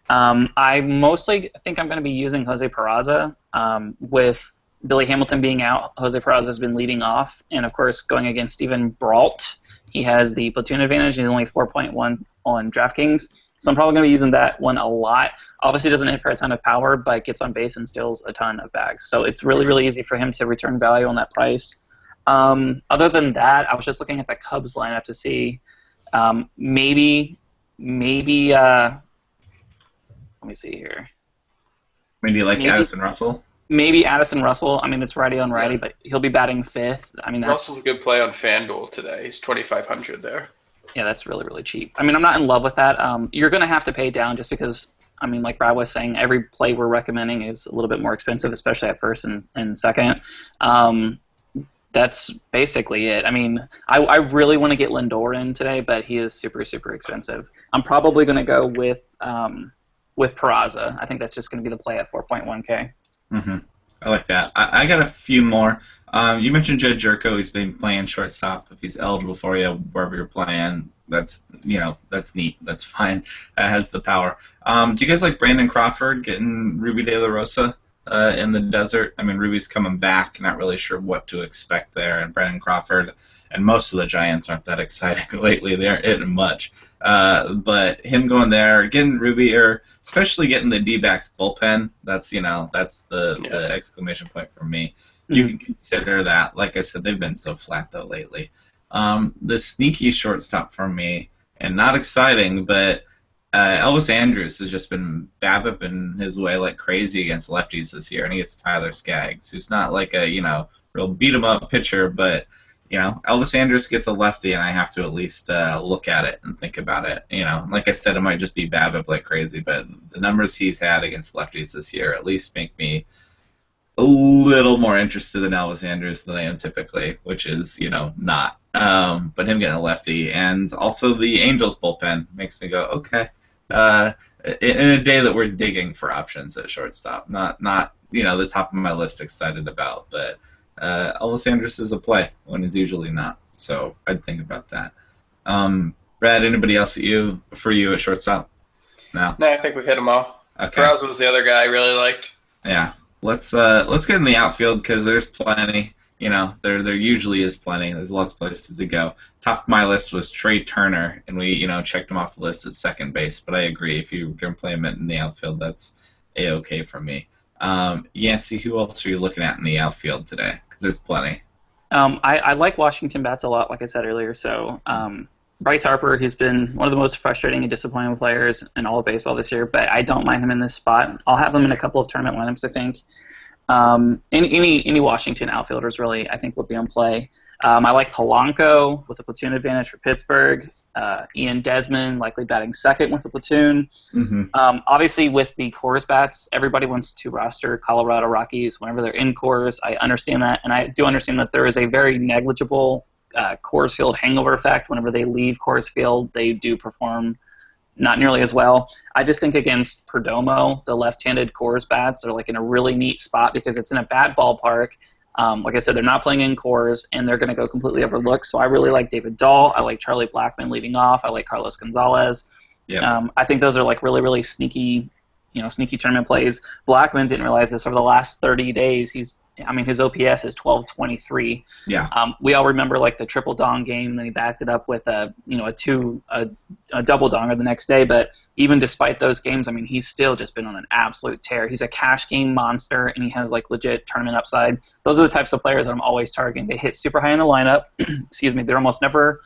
I mostly think I'm going to be using Jose Peraza. With Billy Hamilton being out, Jose Peraza has been leading off. And, of course, going against Steven Brault, he has the platoon advantage. He's only 4.1 on DraftKings. So I'm probably going to be using that one a lot. Obviously doesn't hit for a ton of power, but gets on base and steals a ton of bags. So it's really, really easy for him to return value on that price. Other than that, I was just looking at the Cubs lineup to see maybe let me see here. Maybe you like Addison Russell? Maybe Addison Russell. I mean, it's righty on righty, but he'll be batting 5th. I mean, Russell's a good play on FanDuel today. He's 2,500 there. Yeah, that's really, really cheap. I mean, I'm not in love with that. You're going to have to pay down just because, I mean, like Brad was saying, every play we're recommending is a little bit more expensive, especially at first and second. That's basically it. I mean, I really want to get Lindor in today, but he is super, super expensive. I'm probably going to go with Peraza. I think that's just going to be the play at 4.1K. Mm-hmm. I like that. I got a few more. You mentioned Jed Jerko. He's been playing shortstop. If he's eligible for you, wherever you're playing, that's neat. That's fine. That has the power. Do you guys like Brandon Crawford getting Ruby De La Rosa in the desert? I mean, Ruby's coming back. Not really sure what to expect there. And Brandon Crawford and most of the Giants aren't that exciting lately. They aren't hitting much. But him going there, getting Ruby, or especially getting the D-backs bullpen, that's the exclamation point for me. You can consider that. Like I said, they've been so flat though lately. The sneaky shortstop for me, and not exciting, but Elvis Andrus has just been BABIPing his way like crazy against lefties this year, and he gets Tyler Skaggs, who's not like a real beat 'em up pitcher, but Elvis Andrus gets a lefty, and I have to at least look at it and think about it. Like I said, it might just be BABIP like crazy, but the numbers he's had against lefties this year at least make me a little more interested in Elvis Andrus than I am typically, which is, not. But him getting a lefty, and also the Angels bullpen makes me go, okay. In a day that we're digging for options at shortstop, not the top of my list excited about, but Elvis Andrus is a play when he's usually not, so I'd think about that. Brad, anybody else for you at shortstop? No, I think we hit them all. Okay. Peraza was the other guy I really liked. Yeah, let's get in the outfield because there's plenty. There usually is plenty. There's lots of places to go. Top of my list was Trey Turner, and we checked him off the list at second base. But I agree, if you can play him in the outfield, that's a-okay for me. Yancey, who else are you looking at in the outfield today? Because there's plenty. I like Washington bats a lot, like I said earlier. So Bryce Harper, he's been one of the most frustrating and disappointing players in all of baseball this year, but I don't mind him in this spot. I'll have him in a couple of tournament lineups, I think. Any Washington outfielders really, I think, would be on play. I like Polanco with a platoon advantage for Pittsburgh. Ian Desmond likely batting second with a platoon. Mm-hmm. Obviously, with the Coors bats, everybody wants to roster Colorado Rockies whenever they're in Coors. I understand that, and I do understand that there is a very negligible Coors Field hangover effect. Whenever they leave Coors Field, they do perform not nearly as well. I just think against Perdomo, the left-handed Coors bats are like in a really neat spot because it's in a bad ballpark. Like I said, they're not playing in Coors, and they're going to go completely overlooked. So I really like David Dahl. I like Charlie Blackmon leading off. I like Carlos Gonzalez. Yeah. I think those are like really, really sneaky tournament plays. Blackmon didn't realize this over the last 30 days. His OPS is 1223. Yeah. We all remember like the triple dong game, and then he backed it up with a double donger the next day. But even despite those games, he's still just been on an absolute tear. He's a cash game monster, and he has like legit tournament upside. Those are the types of players that I'm always targeting. They hit super high in the lineup. Excuse me. They're never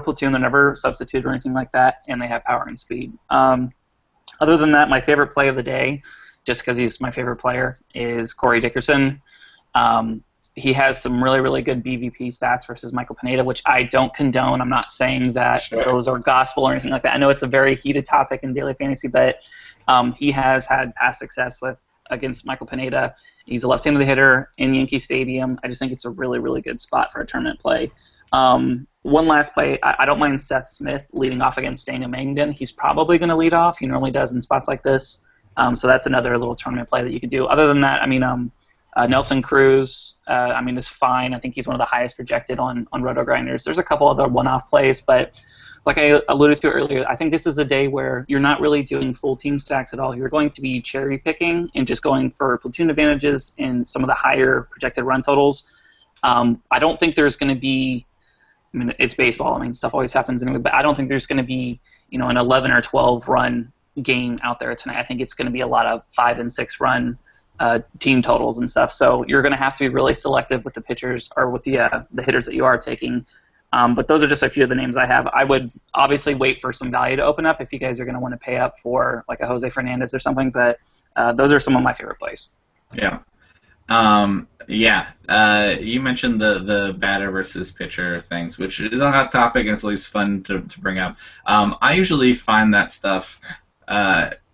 platoon. They're never substitute or anything like that, and they have power and speed. Other than that, my favorite play of the day, just because he's my favorite player, is Corey Dickerson. He has some really, really good BVP stats versus Michael Pineda, which I don't condone. I'm not saying that those are gospel or anything like that. I know it's a very heated topic in daily fantasy, but he has had past success against Michael Pineda. He's a left-handed hitter in Yankee Stadium. I just think it's a really, really good spot for a tournament play. One last play, I don't mind Seth Smith leading off against Daniel Mangden. He's probably going to lead off. He normally does in spots like this. So that's another little tournament play that you could do. Other than that, Nelson Cruz, is fine. I think he's one of the highest projected on Roto Grinders. There's a couple other one-off plays, but like I alluded to earlier, I think this is a day where you're not really doing full team stacks at all. You're going to be cherry picking and just going for platoon advantages and some of the higher projected run totals. I don't think there's going to be, it's baseball. Stuff always happens anyway, but I don't think there's going to be, an 11 or 12 run game out there tonight. I think it's going to be a lot of 5 and 6 run team totals and stuff. So you're going to have to be really selective with the pitchers or with the hitters that you are taking. But those are just a few of the names I have. I would obviously wait for some value to open up if you guys are going to want to pay up for like a Jose Fernandez or something. But those are some of my favorite plays. Yeah. You mentioned the batter versus pitcher things, which is a hot topic and it's always fun to bring up. I usually find that stuff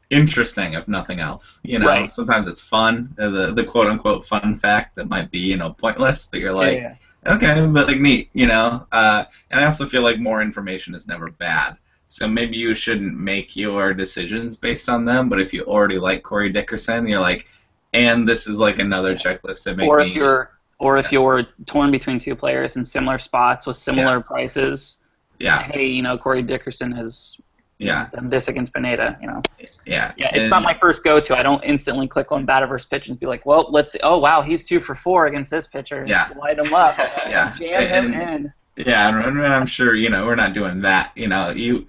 interesting if nothing else. Right. Sometimes it's fun, the quote unquote fun fact that might be pointless, but you're like, Yeah. okay, but like neat. And I also feel like more information is never bad. So maybe you shouldn't make your decisions based on them, but if you already like Corey Dickerson, you're like, and this is like another checklist to make Or me. if you're torn between two players in similar spots with similar prices. Yeah. Hey, Corey Dickerson has done this against Pineda. Yeah. Yeah, it's not my first go-to. I don't instantly click on batter versus pitch and be like, well, let's see. Oh, wow, he's 2 for 4 against this pitcher. Yeah. Light him up. Yeah. Jam him in. Yeah, and I'm sure we're not doing that. You've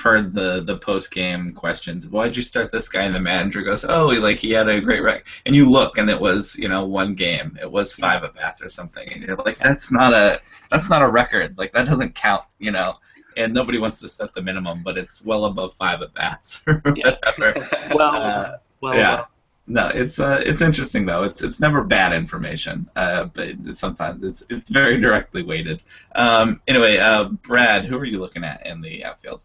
heard the post game questions. Why'd you start this guy? And the manager goes, oh, he had a great rec. And you look, and it was one game. It was 5 at bats or something, and you're like, that's not a record. Like that doesn't count. And nobody wants to set the minimum, but it's well above 5 at bats or whatever. Well. No, it's interesting though. It's never bad information, but sometimes it's very directly weighted. Anyway, Brad, who are you looking at in the outfield?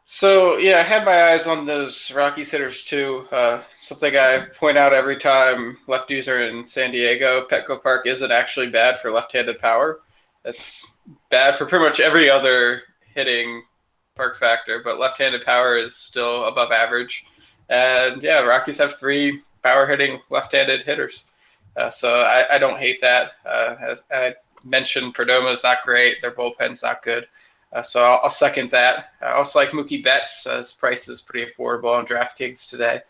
So I had my eyes on those Rockies hitters too. Something I point out every time lefties are in San Diego, Petco Park isn't actually bad for left-handed power. It's bad for pretty much every other hitting park factor, but left-handed power is still above average. And the Rockies have 3 power-hitting left-handed hitters. So I don't hate that. As I mentioned, Perdoma's not great. Their bullpen's not good. So I'll second that. I also like Mookie Betts. His price is pretty affordable on DraftKings today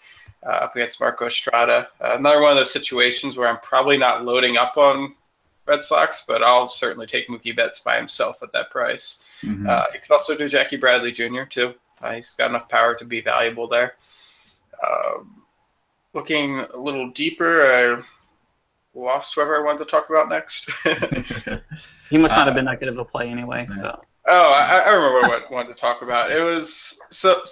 up against Marco Estrada. Another one of those situations where I'm probably not loading up on Red Sox, but I'll certainly take Mookie Betts by himself at that price. Mm-hmm. You could also do Jackie Bradley Jr. too. He's got enough power to be valuable there. Looking a little deeper, I lost whoever I wanted to talk about next. He must not have been that good of a play anyway. So. Oh, I remember what I wanted to talk about. It was so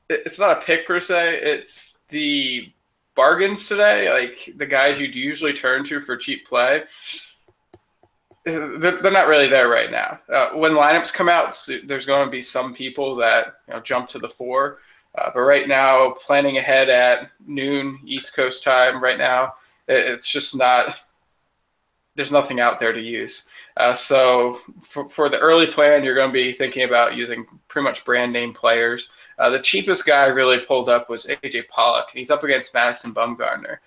it's not a pick per se. It's the bargains today, like the guys you'd usually turn to for cheap play. They're not really there right now. When lineups come out, there's going to be some people that jump to the fore. But right now, planning ahead at noon East Coast time right now, it's just not – there's nothing out there to use. So for the early plan, you're going to be thinking about using pretty much brand name players. The cheapest guy I really pulled up was A.J. Pollock. He's up against Madison Bumgarner.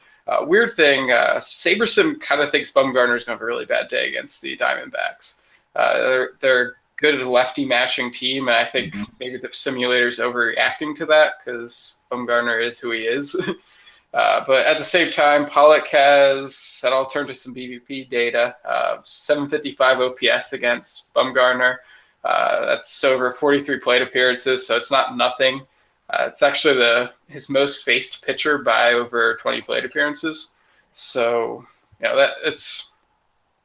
Weird thing, Saberson kind of thinks Bumgarner's going to have a really bad day against the Diamondbacks. They're good lefty mashing team, and I think maybe the simulator's overreacting to that because Bumgarner is who he is. But at the same time, Pollock has, and I'll turn to some BVP data, 755 OPS against Bumgarner. That's over 43 plate appearances, so it's not nothing. It's actually his most faced pitcher by over 20 plate appearances. So, that it's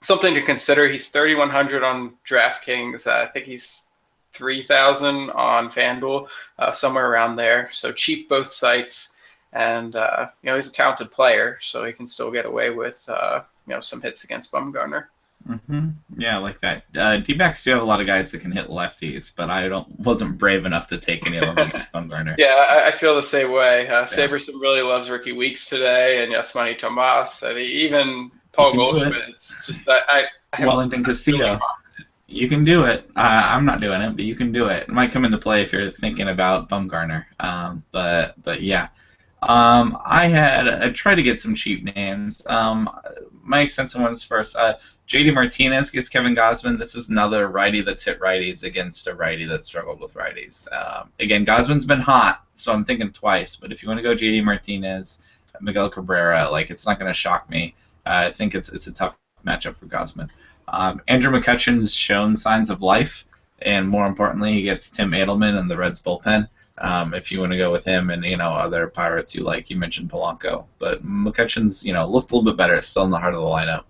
something to consider. He's 3,100 on DraftKings. I think he's 3,000 on FanDuel, somewhere around there. So cheap both sites. And, he's a talented player, so he can still get away with, some hits against Bumgarner. Mm-hmm. Yeah, I like that. D-backs do have a lot of guys that can hit lefties, but I wasn't brave enough to take any of them against Bumgarner. Yeah, I feel the same way. Saberson really loves Ricky Weeks today, and Yasmani Tomas, and even Paul Goldschmidt. It's just that Wellington Castillo. You can do it. I'm not doing it, but you can do it. It might come into play if you're thinking about Bumgarner. But yeah. I tried to get some cheap names. My expensive ones first. JD Martinez gets Kevin Gausman. This is another righty that's hit righties against a righty that struggled with righties. Again, Gausman's been hot, so I'm thinking twice. But if you want to go JD Martinez, Miguel Cabrera, it's not going to shock me. I think it's a tough matchup for Gausman. Andrew McCutchen's shown signs of life, and more importantly, he gets Tim Edelman in the Reds bullpen. If you want to go with him and other Pirates you like, you mentioned Polanco, but McCutchen's looked a little bit better. It's still in the heart of the lineup.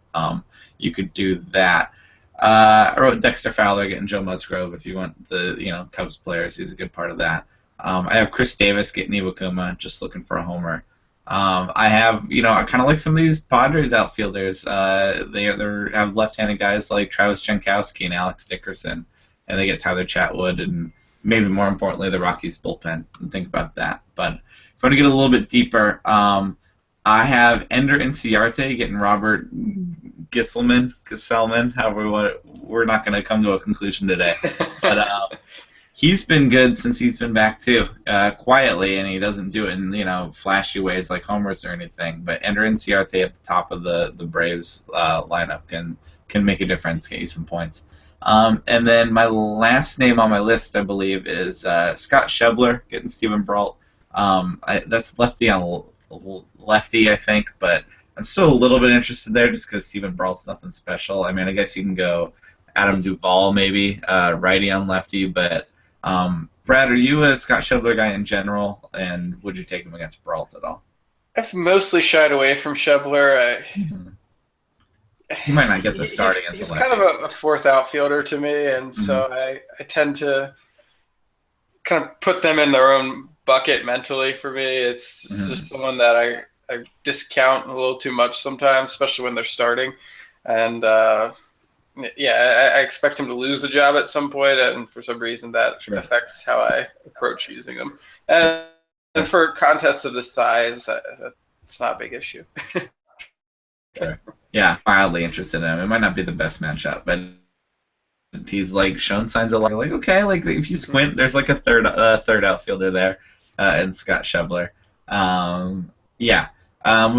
You could do that. I wrote Dexter Fowler getting Joe Musgrove if you want the Cubs players. He's a good part of that. I have Chris Davis getting Iwakuma, just looking for a homer. I have I kind of like some of these Padres outfielders. They have left-handed guys like Travis Jankowski and Alex Dickerson, and they get Tyler Chatwood and maybe more importantly, the Rockies bullpen. And think about that. But if I want to get a little bit deeper, I have Ender Inciarte getting Robert Gisselman, however we want. We're not going to come to a conclusion today. But he's been good since he's been back too, quietly, and he doesn't do it in flashy ways like homers or anything. But Ender Inciarte at the top of the Braves lineup can make a difference, get you some points. And then my last name on my list, I believe, is Scott Schebler getting Steven Brault. That's lefty on lefty, I think, but I'm still a little bit interested there just because Steven Brault's nothing special. I mean, I guess you can go Adam Duvall maybe, righty on lefty, but Brad, are you a Scott Schebler guy in general, and would you take him against Brault at all? I've mostly shied away from Schebler. He might not get the start against he's the kind of a fourth outfielder to me, and so I tend to kind of put them in their own bucket mentally for me. It's just someone that I discount a little too much sometimes, especially when they're starting. And I expect him to lose the job at some point, and for some reason that affects how I approach using them. And for contests of this size, it's not a big issue. Sure. Yeah, mildly interested in him. It might not be the best matchup, but he's shown signs of okay, if you squint, there's a third outfielder there, and Scott Schebler. Was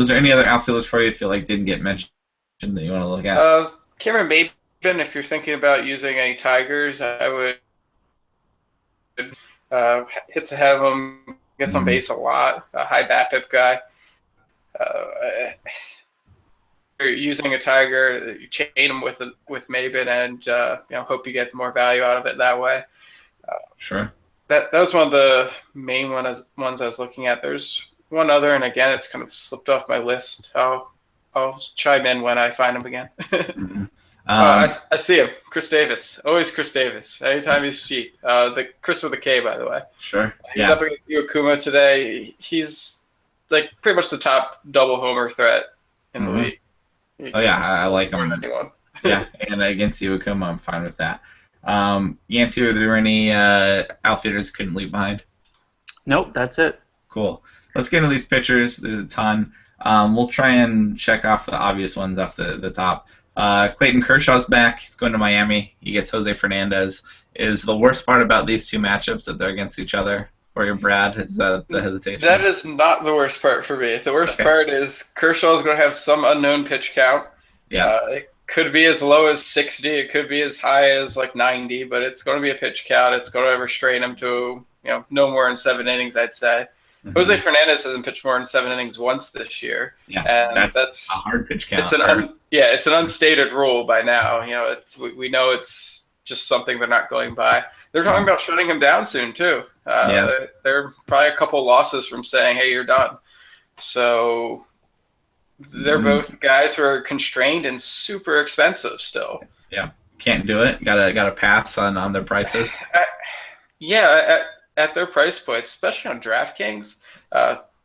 there any other outfielders for you feel like didn't get mentioned that you want to look at? Cameron Maybin, if you're thinking about using any Tigers, I would hits ahead of him, gets on base a lot, a high BABIP guy. You're using a Tiger, you chain him with Maybin, and hope you get more value out of it that way. Sure. That was one of the main ones I was looking at. There's one other, and again, it's kind of slipped off my list. I'll chime in when I find him again. I see him, Chris Davis. Always Chris Davis. Anytime he's cheap. The Chris with a K, by the way. Sure. He's up against Iwakuma today. He's pretty much the top double homer threat in the league. Oh yeah, I like him. Yeah, and against Iwakuma, I'm fine with that. Yancey, are there any outfielders couldn't leave behind? Nope, that's it. Cool. Let's get into these pitchers. There's a ton. We'll try and check off the obvious ones off the top. Clayton Kershaw's back. He's going to Miami. He gets Jose Fernandez. Is the worst part about these two matchups that they're against each other? Or your Brad? Is that the hesitation? That is not the worst part for me. The worst part is Kershaw is going to have some unknown pitch count. Yeah. It could be as low as 60. It could be as high as 90, but it's going to be a pitch count. It's going to restrain him to no more than 7 innings, I'd say. Jose Fernandez hasn't pitched more than 7 innings once this year. Yeah, and that's a hard pitch count. It's an unstated rule by now. We know it's just something they're not going by. They're talking about shutting him down soon too. They're probably a couple losses from saying, "Hey, you're done." So they're both guys who are constrained and super expensive still. Yeah, can't do it. Gotta pass on their prices. At their price points, especially on DraftKings,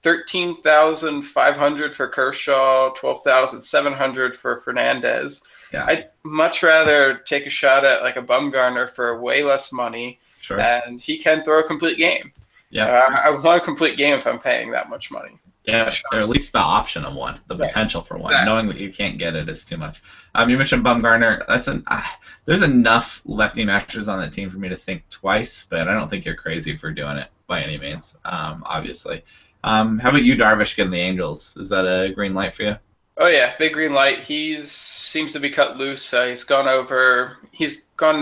$13,500 for Kershaw, $12,700 for Fernandez. Yeah. I'd much rather take a shot at a Bumgarner for way less money, and he can throw a complete game. Yeah, I want a complete game if I'm paying that much money. Yeah, or at least the option of one, the potential for one. Knowing that you can't get it is too much. You mentioned Bumgarner. There's enough lefty matchers on that team for me to think twice, but I don't think you're crazy for doing it by any means, obviously. How about you, Darvish, getting the Angels? Is that a green light for you? Oh yeah, big green light. He seems to be cut loose. He's gone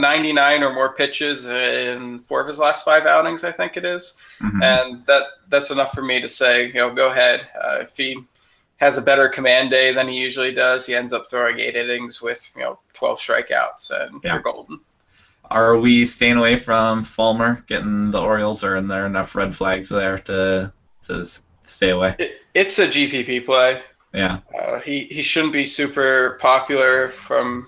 99 or more pitches in 4 of his last 5 outings, I think it is. And that's enough for me to say, go ahead. If he has a better command day than he usually does, he ends up throwing 8 innings with 12 strikeouts, and you're golden. Are we staying away from Fulmer getting the Orioles, or are there enough red flags there to stay away? It's a GPP play. Yeah. He shouldn't be super popular from,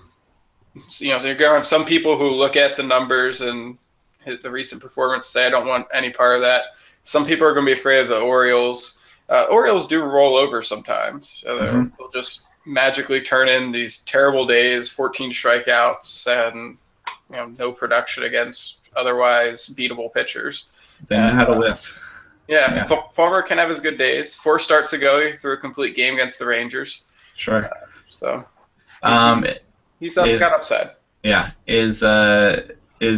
so you're going to have some people who look at the numbers and the recent performance say, I don't want any part of that. Some people are going to be afraid of the Orioles. Orioles do roll over sometimes. They'll just magically turn in these terrible days, 14 strikeouts, and no production against otherwise beatable pitchers. They know how to whiff. Yeah, Farmer can have his good days. 4 starts ago, he threw a complete game against the Rangers. Sure. So he's got upside. Yeah. Is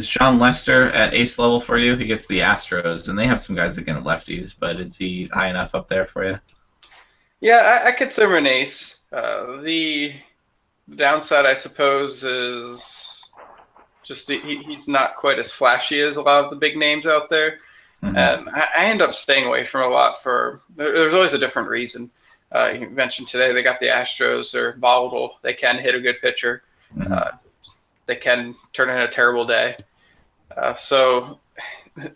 John Lester at ace level for you? He gets the Astros, and they have some guys that get lefties, but is he high enough up there for you? Yeah, I consider him an ace. The downside, I suppose, is just he's not quite as flashy as a lot of the big names out there. Mm-hmm. And I end up staying away from a lot there's always a different reason. You mentioned today they got the Astros. They're volatile. They can hit a good pitcher. Mm-hmm. They can turn in a terrible day. So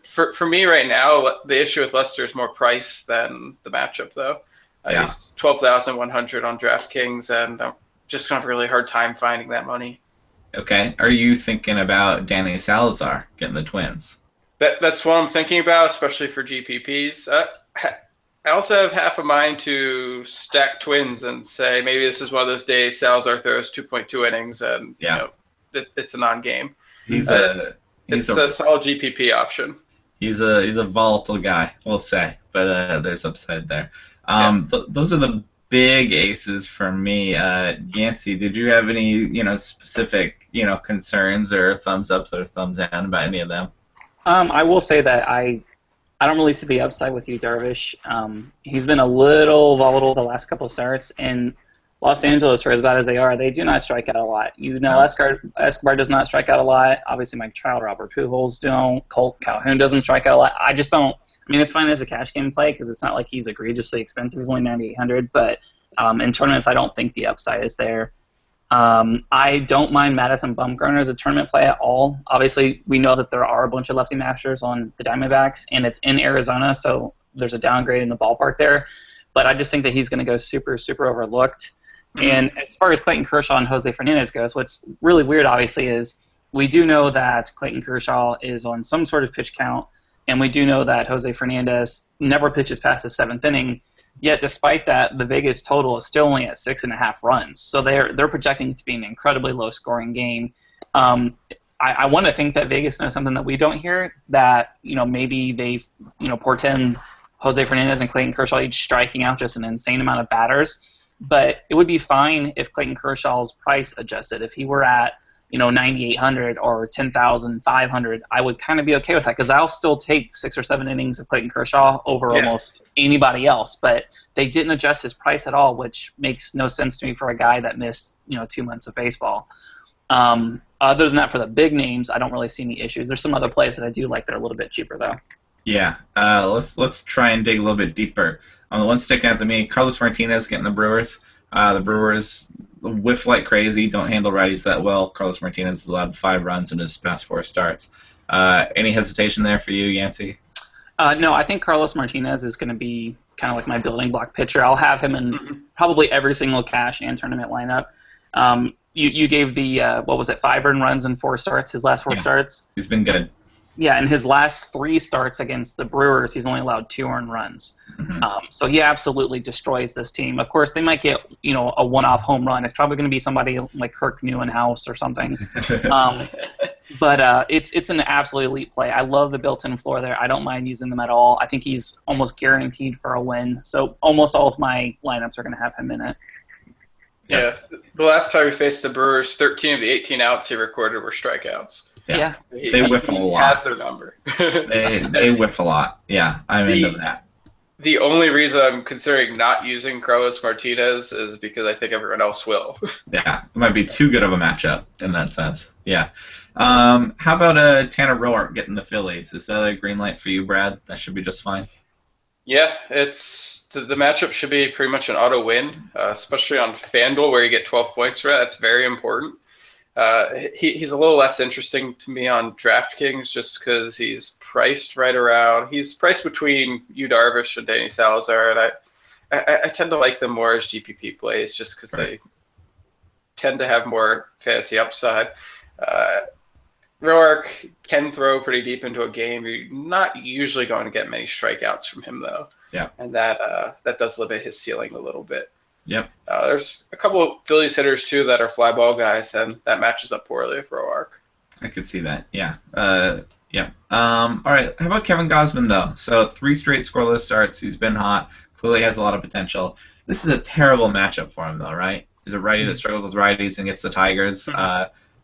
for me right now, the issue with Lester is more price than the matchup, though. He's 12,100 on DraftKings, and I'm just going to have a really hard time finding that money. Okay. Are you thinking about Danny Salazar getting the Twins? That's what I'm thinking about, especially for GPPs. I also have half a mind to stack Twins and say maybe this is one of those days Salazar throws 2.2 innings and it's a non-game. It's a solid GPP option. He's a volatile guy, we'll say, but there's upside there. Those are the big aces for me. Yancey, did you have any specific concerns or thumbs ups or thumbs down about any of them? I will say that I don't really see the upside with Yu Darvish. He's been a little volatile the last couple of starts, and Los Angeles, for as bad as they are, they do not strike out a lot. Escobar does not strike out a lot. Obviously, Mike Trout, Robert Pujols don't. Colt Calhoun doesn't strike out a lot. I just don't. I mean, it's fine as a cash game play because it's not like he's egregiously expensive. He's only $9,800, but in tournaments, I don't think the upside is there. I don't mind Madison Bumgarner as a tournament play at all. Obviously, we know that there are a bunch of lefty masters on the Diamondbacks, and it's in Arizona, so there's a downgrade in the ballpark there. But I just think that he's going to go super, super overlooked. And as far as Clayton Kershaw and Jose Fernandez goes, what's really weird, obviously, is we do know that Clayton Kershaw is on some sort of pitch count, and we do know that Jose Fernandez never pitches past the 7th inning. Yet, despite that, the Vegas total is still only at 6.5 runs. So they're projecting it to be an incredibly low-scoring game. I want to think that Vegas knows something that we don't hear, that maybe they portend Jose Fernandez and Clayton Kershaw each striking out just an insane amount of batters. But it would be fine if Clayton Kershaw's price adjusted. If he were at 9,800 or 10,500, I would kind of be okay with that because I'll still take 6 or 7 innings of Clayton Kershaw over almost anybody else. But they didn't adjust his price at all, which makes no sense to me for a guy that missed 2 months of baseball. Other than that, for the big names, I don't really see any issues. There's some other plays that I do like that are a little bit cheaper though. Yeah, let's try and dig a little bit deeper. The one sticking out to me, Carlos Martinez getting the Brewers. The Brewers whiff like crazy, don't handle righties that well. Carlos Martinez allowed 5 runs in his past 4 starts. Any hesitation there for you, Yancey? No, I think Carlos Martinez is going to be kind of like my building block pitcher. I'll have him in probably every single cash and tournament lineup. You gave the 5 earned runs in 4 starts, his last 4 starts? He's been good. Yeah, in his last 3 starts against the Brewers, he's only allowed 2 earned runs. So he absolutely destroys this team. Of course, they might get a one-off home run. It's probably going to be somebody like Kirk Neuenhuis or something. But it's an absolute elite play. I love the built-in floor there. I don't mind using them at all. I think he's almost guaranteed for a win. So almost all of my lineups are going to have him in it. Yeah, the last time we faced the Brewers, 13 of the 18 outs he recorded were strikeouts. Yeah. They whiff a lot. He has their number. they whiff a lot. Yeah, I'm into that. The only reason I'm considering not using Carlos Martinez is because I think everyone else will. Yeah, it might be too good of a matchup in that sense. Yeah. How about Tanner Roark getting the Phillies? Is that a green light for you, Brad? That should be just fine. Yeah, it's the matchup should be pretty much an auto win, especially on FanDuel where you get 12 points for that. That's very important. He's a little less interesting to me on DraftKings just because he's priced right around. He's priced between Yu Darvish and Danny Salazar, and I tend to like them more as GPP plays just because they tend to have more fantasy upside. Roark can throw pretty deep into a game. You're not usually going to get many strikeouts from him, though. Yeah. And that does limit his ceiling a little bit. Yep. There's a couple of Phillies hitters, too, that are fly ball guys, and that matches up poorly for Roark. I could see that. Yeah. Yeah. All right. How about Kevin Gausman though? So 3 straight scoreless starts. He's been hot. Clearly has a lot of potential. This is a terrible matchup for him though, right? He's a righty that struggles with righties and gets the Tigers.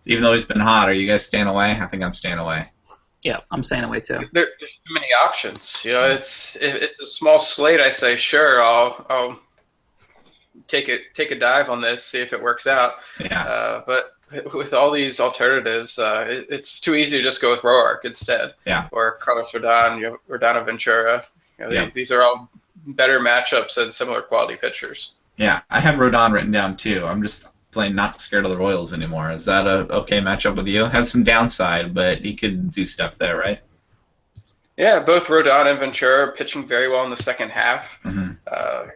Even though he's been hot, are you guys staying away? I think I'm staying away. Yeah, I'm staying away too. There's too many options. You know, it's if it's a small slate. I say sure, I'll take a dive on this, see if it works out. Yeah. But with all these alternatives, it's too easy to just go with Roark instead. Yeah. Or Carlos Rodon, Rodano Ventura. These are all better matchups and similar quality pitchers. Yeah, I have Rodon written down too. I'm just plain not scared of the Royals anymore. Is that a okay matchup with you? Has some downside, but he could do stuff there, right? Yeah, both Rodon and Ventura pitching very well in the second half. Mm-hmm.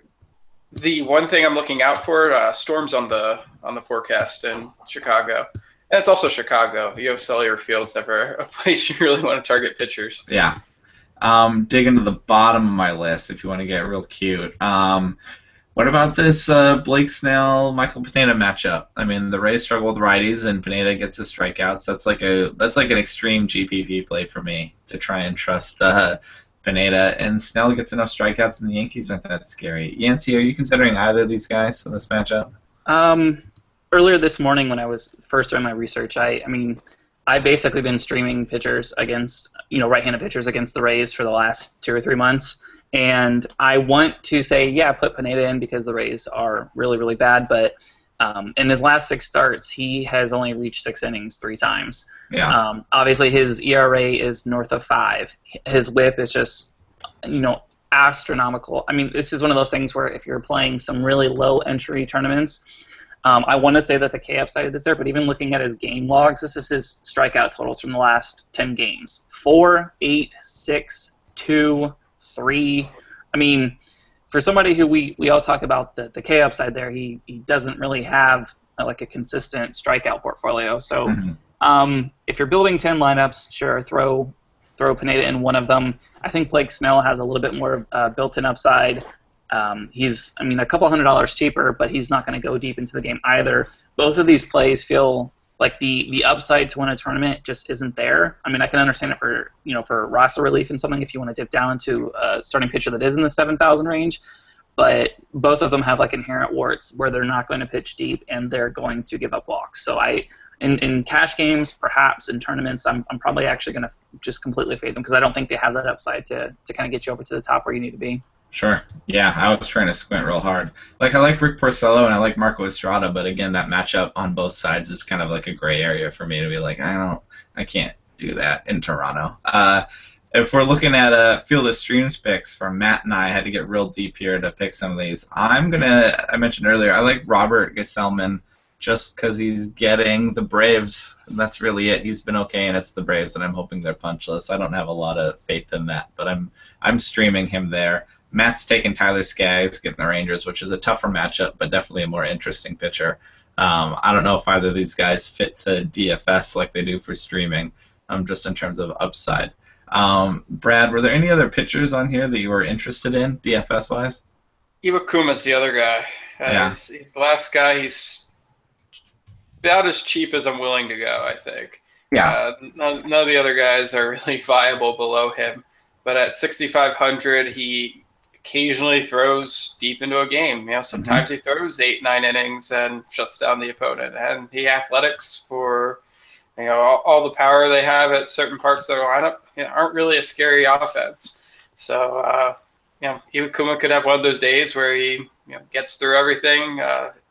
The one thing I'm looking out for, storms on the forecast in Chicago. And it's also Chicago. Cellular Field's never a place you really want to target pitchers. Yeah. Dig into the bottom of my list if you want to get real cute. What about this Blake Snell Michael Pineda matchup? I mean, the Rays struggle with righties, and Pineda gets his strikeouts. That's like an extreme GPP play for me to try and trust Pineda. And Snell gets enough strikeouts, and the Yankees aren't that scary. Yancey, are you considering either of these guys in this matchup? Earlier this morning when I was first doing my research, I've basically been streaming pitchers against, right-handed pitchers against the Rays for the last 2 or 3 months. And I want to say, yeah, put Pineda in because the Rays are really, really bad. But in his last 6 starts, he has only reached 6 innings 3 times. Yeah. Obviously, his ERA is north of 5. His WHIP is just, astronomical. I mean, this is one of those things where if you're playing some really low-entry tournaments, I want to say that the K upside is there, but even looking at his game logs, this is his strikeout totals from the last 10 games. 4, 8, 6, 2, 3. I mean, for somebody who we all talk about the K upside there, he doesn't really have like a consistent strikeout portfolio. So if you're building 10 lineups, sure, throw Pineda in one of them. I think Blake Snell has a little bit more built-in upside. He's a couple $100 cheaper, but he's not going to go deep into the game either. Both of these plays feel like the upside to win a tournament just isn't there. I mean, I can understand it for roster relief and something if you want to dip down into a starting pitcher that is in the 7,000 range, but both of them have like inherent warts where they're not going to pitch deep and they're going to give up walks. So in cash games, perhaps in tournaments, I'm probably actually going to just completely fade them because I don't think they have that upside to kind of get you over to the top where you need to be. Sure. Yeah, I was trying to squint real hard. Like, I like Rick Porcello and I like Marco Estrada, but again, that matchup on both sides is kind of like a gray area for me to be like, I can't do that in Toronto. If we're looking at Field of Streams picks for Matt and I had to get real deep here to pick some of these. I mentioned earlier, I like Robert Gesellman just because he's getting the Braves. And that's really it. He's been okay, and it's the Braves, and I'm hoping they're punchless. I don't have a lot of faith in that, but I'm streaming him there. Matt's taking Tyler Skaggs, getting the Rangers, which is a tougher matchup, but definitely a more interesting pitcher. I don't know if either of these guys fit to DFS like they do for streaming, just in terms of upside. Brad, were there any other pitchers on here that you were interested in, DFS-wise? Iwakuma's the other guy. Yeah. He's the last guy. He's about as cheap as I'm willing to go, I think. Yeah. None of the other guys are really viable below him. But at 6,500, he occasionally throws deep into a game. Sometimes he throws 8-9 innings and shuts down the opponent. And the athletics for all the power they have at certain parts of their lineup aren't really a scary offense. So Iwakuma could have one of those days where he gets through everything,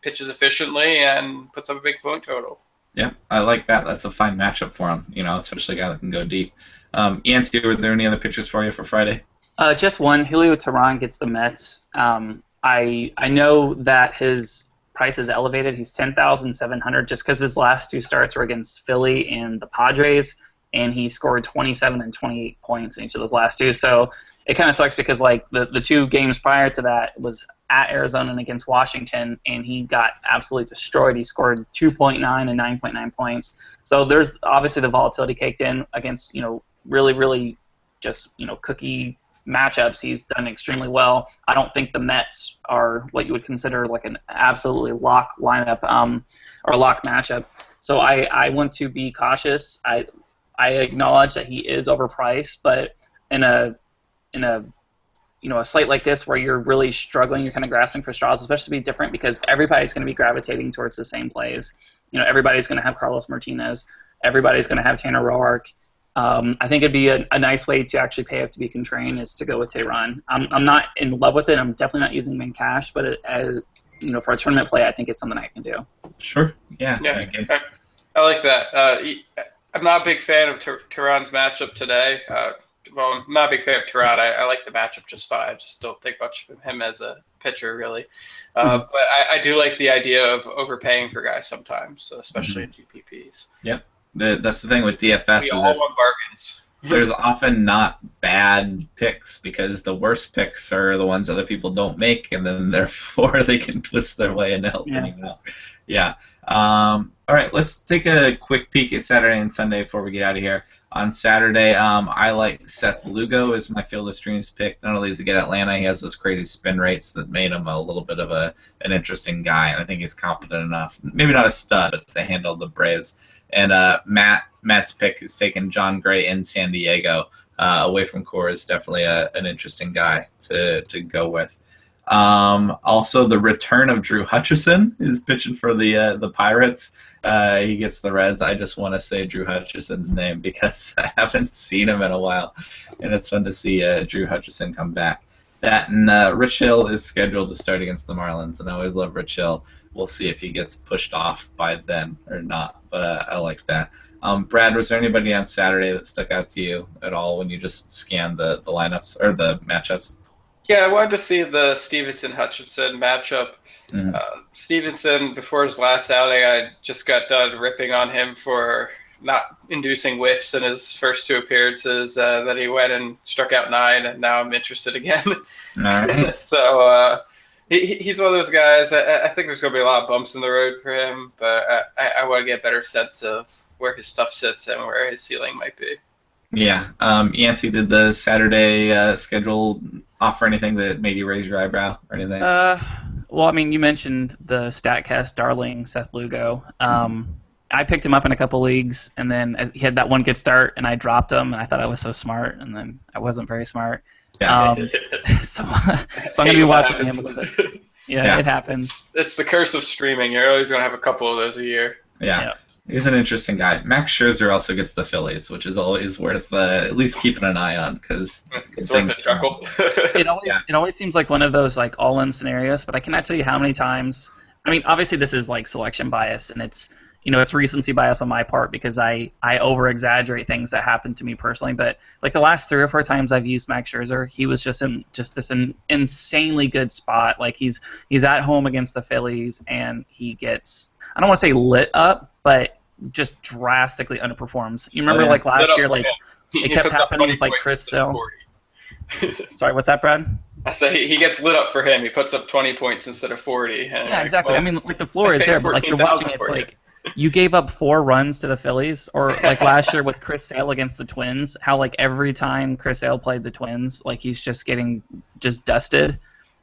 pitches efficiently, and puts up a big point total. Yeah, I like that. That's a fine matchup for him, especially a guy that can go deep. Yancey, were there any other pitchers for you for Friday? Just one. Julio Teheran gets the Mets. I know that his price is elevated. He's $10,700 just because his last 2 starts were against Philly and the Padres, and he scored 27 and 28 points in each of those last 2. So it kind of sucks because like the 2 games prior to that was at Arizona and against Washington, and he got absolutely destroyed. He scored 2.9 and 9.9 points. So there's obviously the volatility caked in against really, really just cookie matchups. He's done extremely well. I don't think the Mets are what you would consider like an absolutely lock lineup or a lock matchup. So I want to be cautious. I acknowledge that he is overpriced, but in a a slate like this where you're really struggling, you're kind of grasping for straws, especially to be different because everybody's going to be gravitating towards the same plays. Everybody's going to have Carlos Martinez. Everybody's going to have Tanner Roark. I think it'd be a nice way to actually pay up to be contrarian is to go with Tehran. I'm not in love with it. I'm definitely not using main cash, but as for a tournament play, I think it's something I can do. Sure. Yeah. I like that. I'm not a big fan of Tehran's matchup today. Well, I'm not a big fan of Tehran. I like the matchup just fine. I just don't think much of him as a pitcher, really. But I do like the idea of overpaying for guys sometimes, especially in GPPs. Yep. That's the thing with DFS. We all want bargains. There's often not bad picks because the worst picks are the ones other people don't make, and then therefore they can twist their way into helping you out. Yeah. All right, let's take a quick peek at Saturday and Sunday before we get out of here. On Saturday, I like Seth Lugo as my Field of Streams pick. Not only does he get Atlanta, he has those crazy spin rates that made him a little bit of an interesting guy, and I think he's competent enough. Maybe not a stud, but to handle the Braves. And Matt's pick is taking John Gray in San Diego. Away from core is definitely an interesting guy to go with. Also, the return of Drew Hutchison is pitching for the Pirates. He gets the Reds. I just want to say Drew Hutchison's name because I haven't seen him in a while, and it's fun to see Drew Hutchison come back. That and Rich Hill is scheduled to start against the Marlins, and I always love Rich Hill. We'll see if he gets pushed off by then or not, but I like that. Brad, was there anybody on Saturday that stuck out to you at all when you just scanned the lineups or the matchups? Yeah, I wanted to see the Stevenson-Hutchinson matchup. Stevenson, before his last outing, I just got done ripping on him for not inducing whiffs in his first two appearances. That he went and struck out 9, and now I'm interested again. All right. So he's one of those guys. I think there's going to be a lot of bumps in the road for him, but I want to get a better sense of where his stuff sits and where his ceiling might be. Yeah. Yancey, did the Saturday schedule offer anything that made you raise your eyebrow or anything? Well, I mean, you mentioned the StatCast darling Seth Lugo. I picked him up in a couple leagues, and then he had that one good start, and I dropped him, and I thought I was so smart, and then I wasn't very smart. Yeah. So I'm going to be watching him a little bit. Yeah, it happens. It's the curse of streaming. You're always going to have a couple of those a year. Yeah. He's an interesting guy. Max Scherzer also gets the Phillies, which is always worth at least keeping an eye on because it's worth a chuckle. It always seems like one of those like all-in scenarios, but I cannot tell you how many times. I mean, obviously this is like selection bias, and it's it's recency bias on my part because I over-exaggerate things that happen to me personally. But like the last 3 or 4 times I've used Max Scherzer, he was just in this insanely good spot. Like he's at home against the Phillies, and he gets, I don't want to say lit up, but just drastically underperforms. You remember like last year, like it kept happening with like Chris Sale. Sorry, what's that, Brad? I say he gets lit up for him. He puts up 20 points instead of 40. Yeah, exactly. I mean, like the floor is there, but like you're watching, it's like you gave up 4 runs to the Phillies, or like last year with Chris Sale against the Twins, how like every time Chris Sale played the Twins, like he's just getting dusted.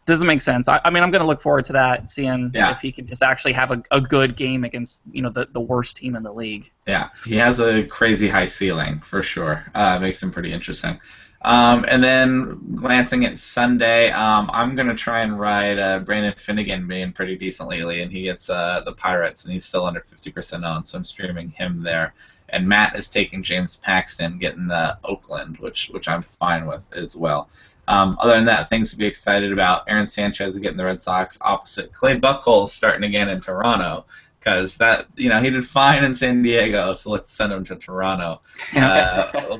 Doesn't make sense. I mean, I'm going to look forward to that, seeing if he can just actually have a good game against the worst team in the league. Yeah, he has a crazy high ceiling for sure. Makes him pretty interesting. And then glancing at Sunday, I'm going to try and ride Brandon Finnegan being pretty decent lately, and he gets the Pirates, and he's still under 50% owned, so I'm streaming him there. And Matt is taking James Paxton, getting Oakland, which I'm fine with as well. Other than that, things to be excited about. Aaron Sanchez is getting the Red Sox opposite. Clay Buchholz starting again in Toronto because he did fine in San Diego, so let's send him to Toronto.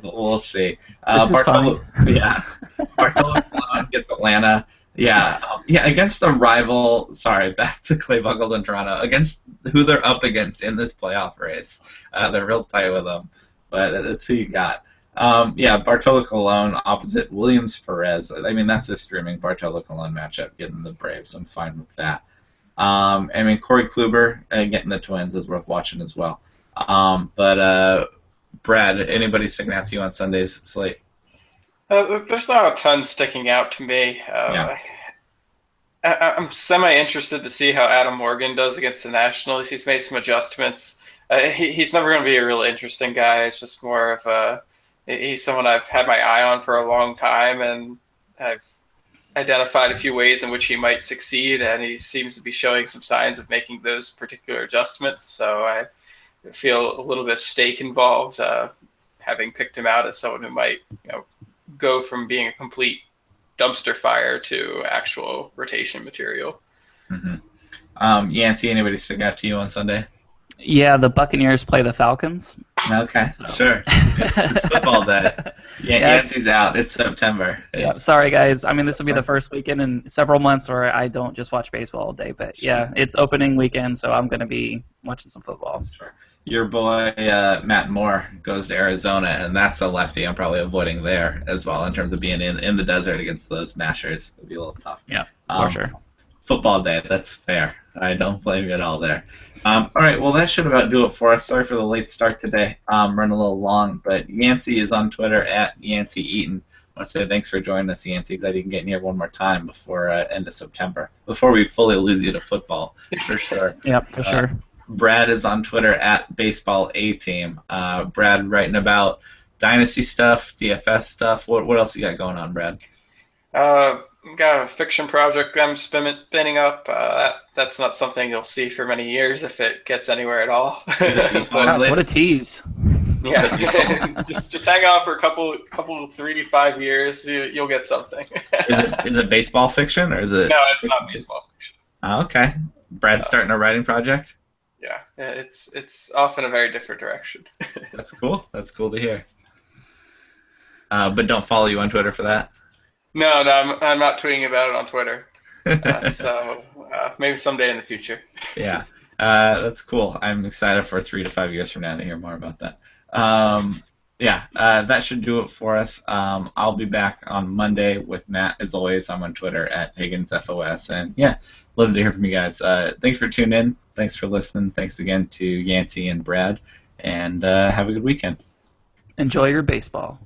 We'll see. This is fun. Yeah. Bartolo Colon gets Atlanta. Yeah, against a rival. Sorry, back to Clay Buchholz in Toronto against who they're up against in this playoff race. They're real tight with them, but that's who you got. Bartolo Colon opposite Williams Perez. I mean, that's a streaming Bartolo Colon matchup, getting the Braves. I'm fine with that. Corey Kluber getting the Twins is worth watching as well. Brad, anybody sticking out to you on Sunday's slate? There's not a ton sticking out to me. I'm semi-interested to see how Adam Morgan does against the Nationals. He's made some adjustments. He's never going to be a real interesting guy. It's just more of he's someone I've had my eye on for a long time, and I've identified a few ways in which he might succeed, and he seems to be showing some signs of making those particular adjustments. So I feel a little bit of stake involved, having picked him out as someone who might, go from being a complete dumpster fire to actual rotation material. Mm-hmm. Yancey, anybody stick out to you on Sunday? Yeah, the Buccaneers play the Falcons. Okay, sure. It's football day. Yancey's out. It's September. Sorry, guys. I mean, this will be the first weekend in several months where I don't just watch baseball all day. But yeah, it's opening weekend, so I'm going to be watching some football. Sure. Your boy Matt Moore goes to Arizona, and that's a lefty I'm probably avoiding there as well in terms of being in the desert against those mashers. It'll be a little tough. Yeah, for sure. Football day, that's fair. I don't blame you at all there. All right, well, that should about do it for us. Sorry for the late start today. Running a little long, but Yancey is on Twitter at Yancey Eaton. I want to say thanks for joining us, Yancey. Glad you can get in here one more time before end of September, before we fully lose you to football, for sure. Yep, for sure. Brad is on Twitter at Baseball A Team. Brad writing about dynasty stuff, DFS stuff. What else you got going on, Brad? Got a fiction project I'm spinning up. That's not something you'll see for many years if it gets anywhere at all. Gosh, what a tease! Yeah, just hang on for a couple 3 to 5 years. You'll get something. Is it baseball fiction or is it? No, it's not baseball fiction. Oh, okay. Brad's starting a writing project. Yeah, it's off in a very different direction. That's cool. That's cool to hear. But don't follow you on Twitter for that. No, I'm not tweeting about it on Twitter. So maybe someday in the future. Yeah, that's cool. I'm excited for 3 to 5 years from now to hear more about that. That should do it for us. I'll be back on Monday with Matt, as always. I'm on Twitter at HigginsFOS. And yeah, love to hear from you guys. Thanks for tuning in. Thanks for listening. Thanks again to Yancey and Brad. And have a good weekend. Enjoy your baseball.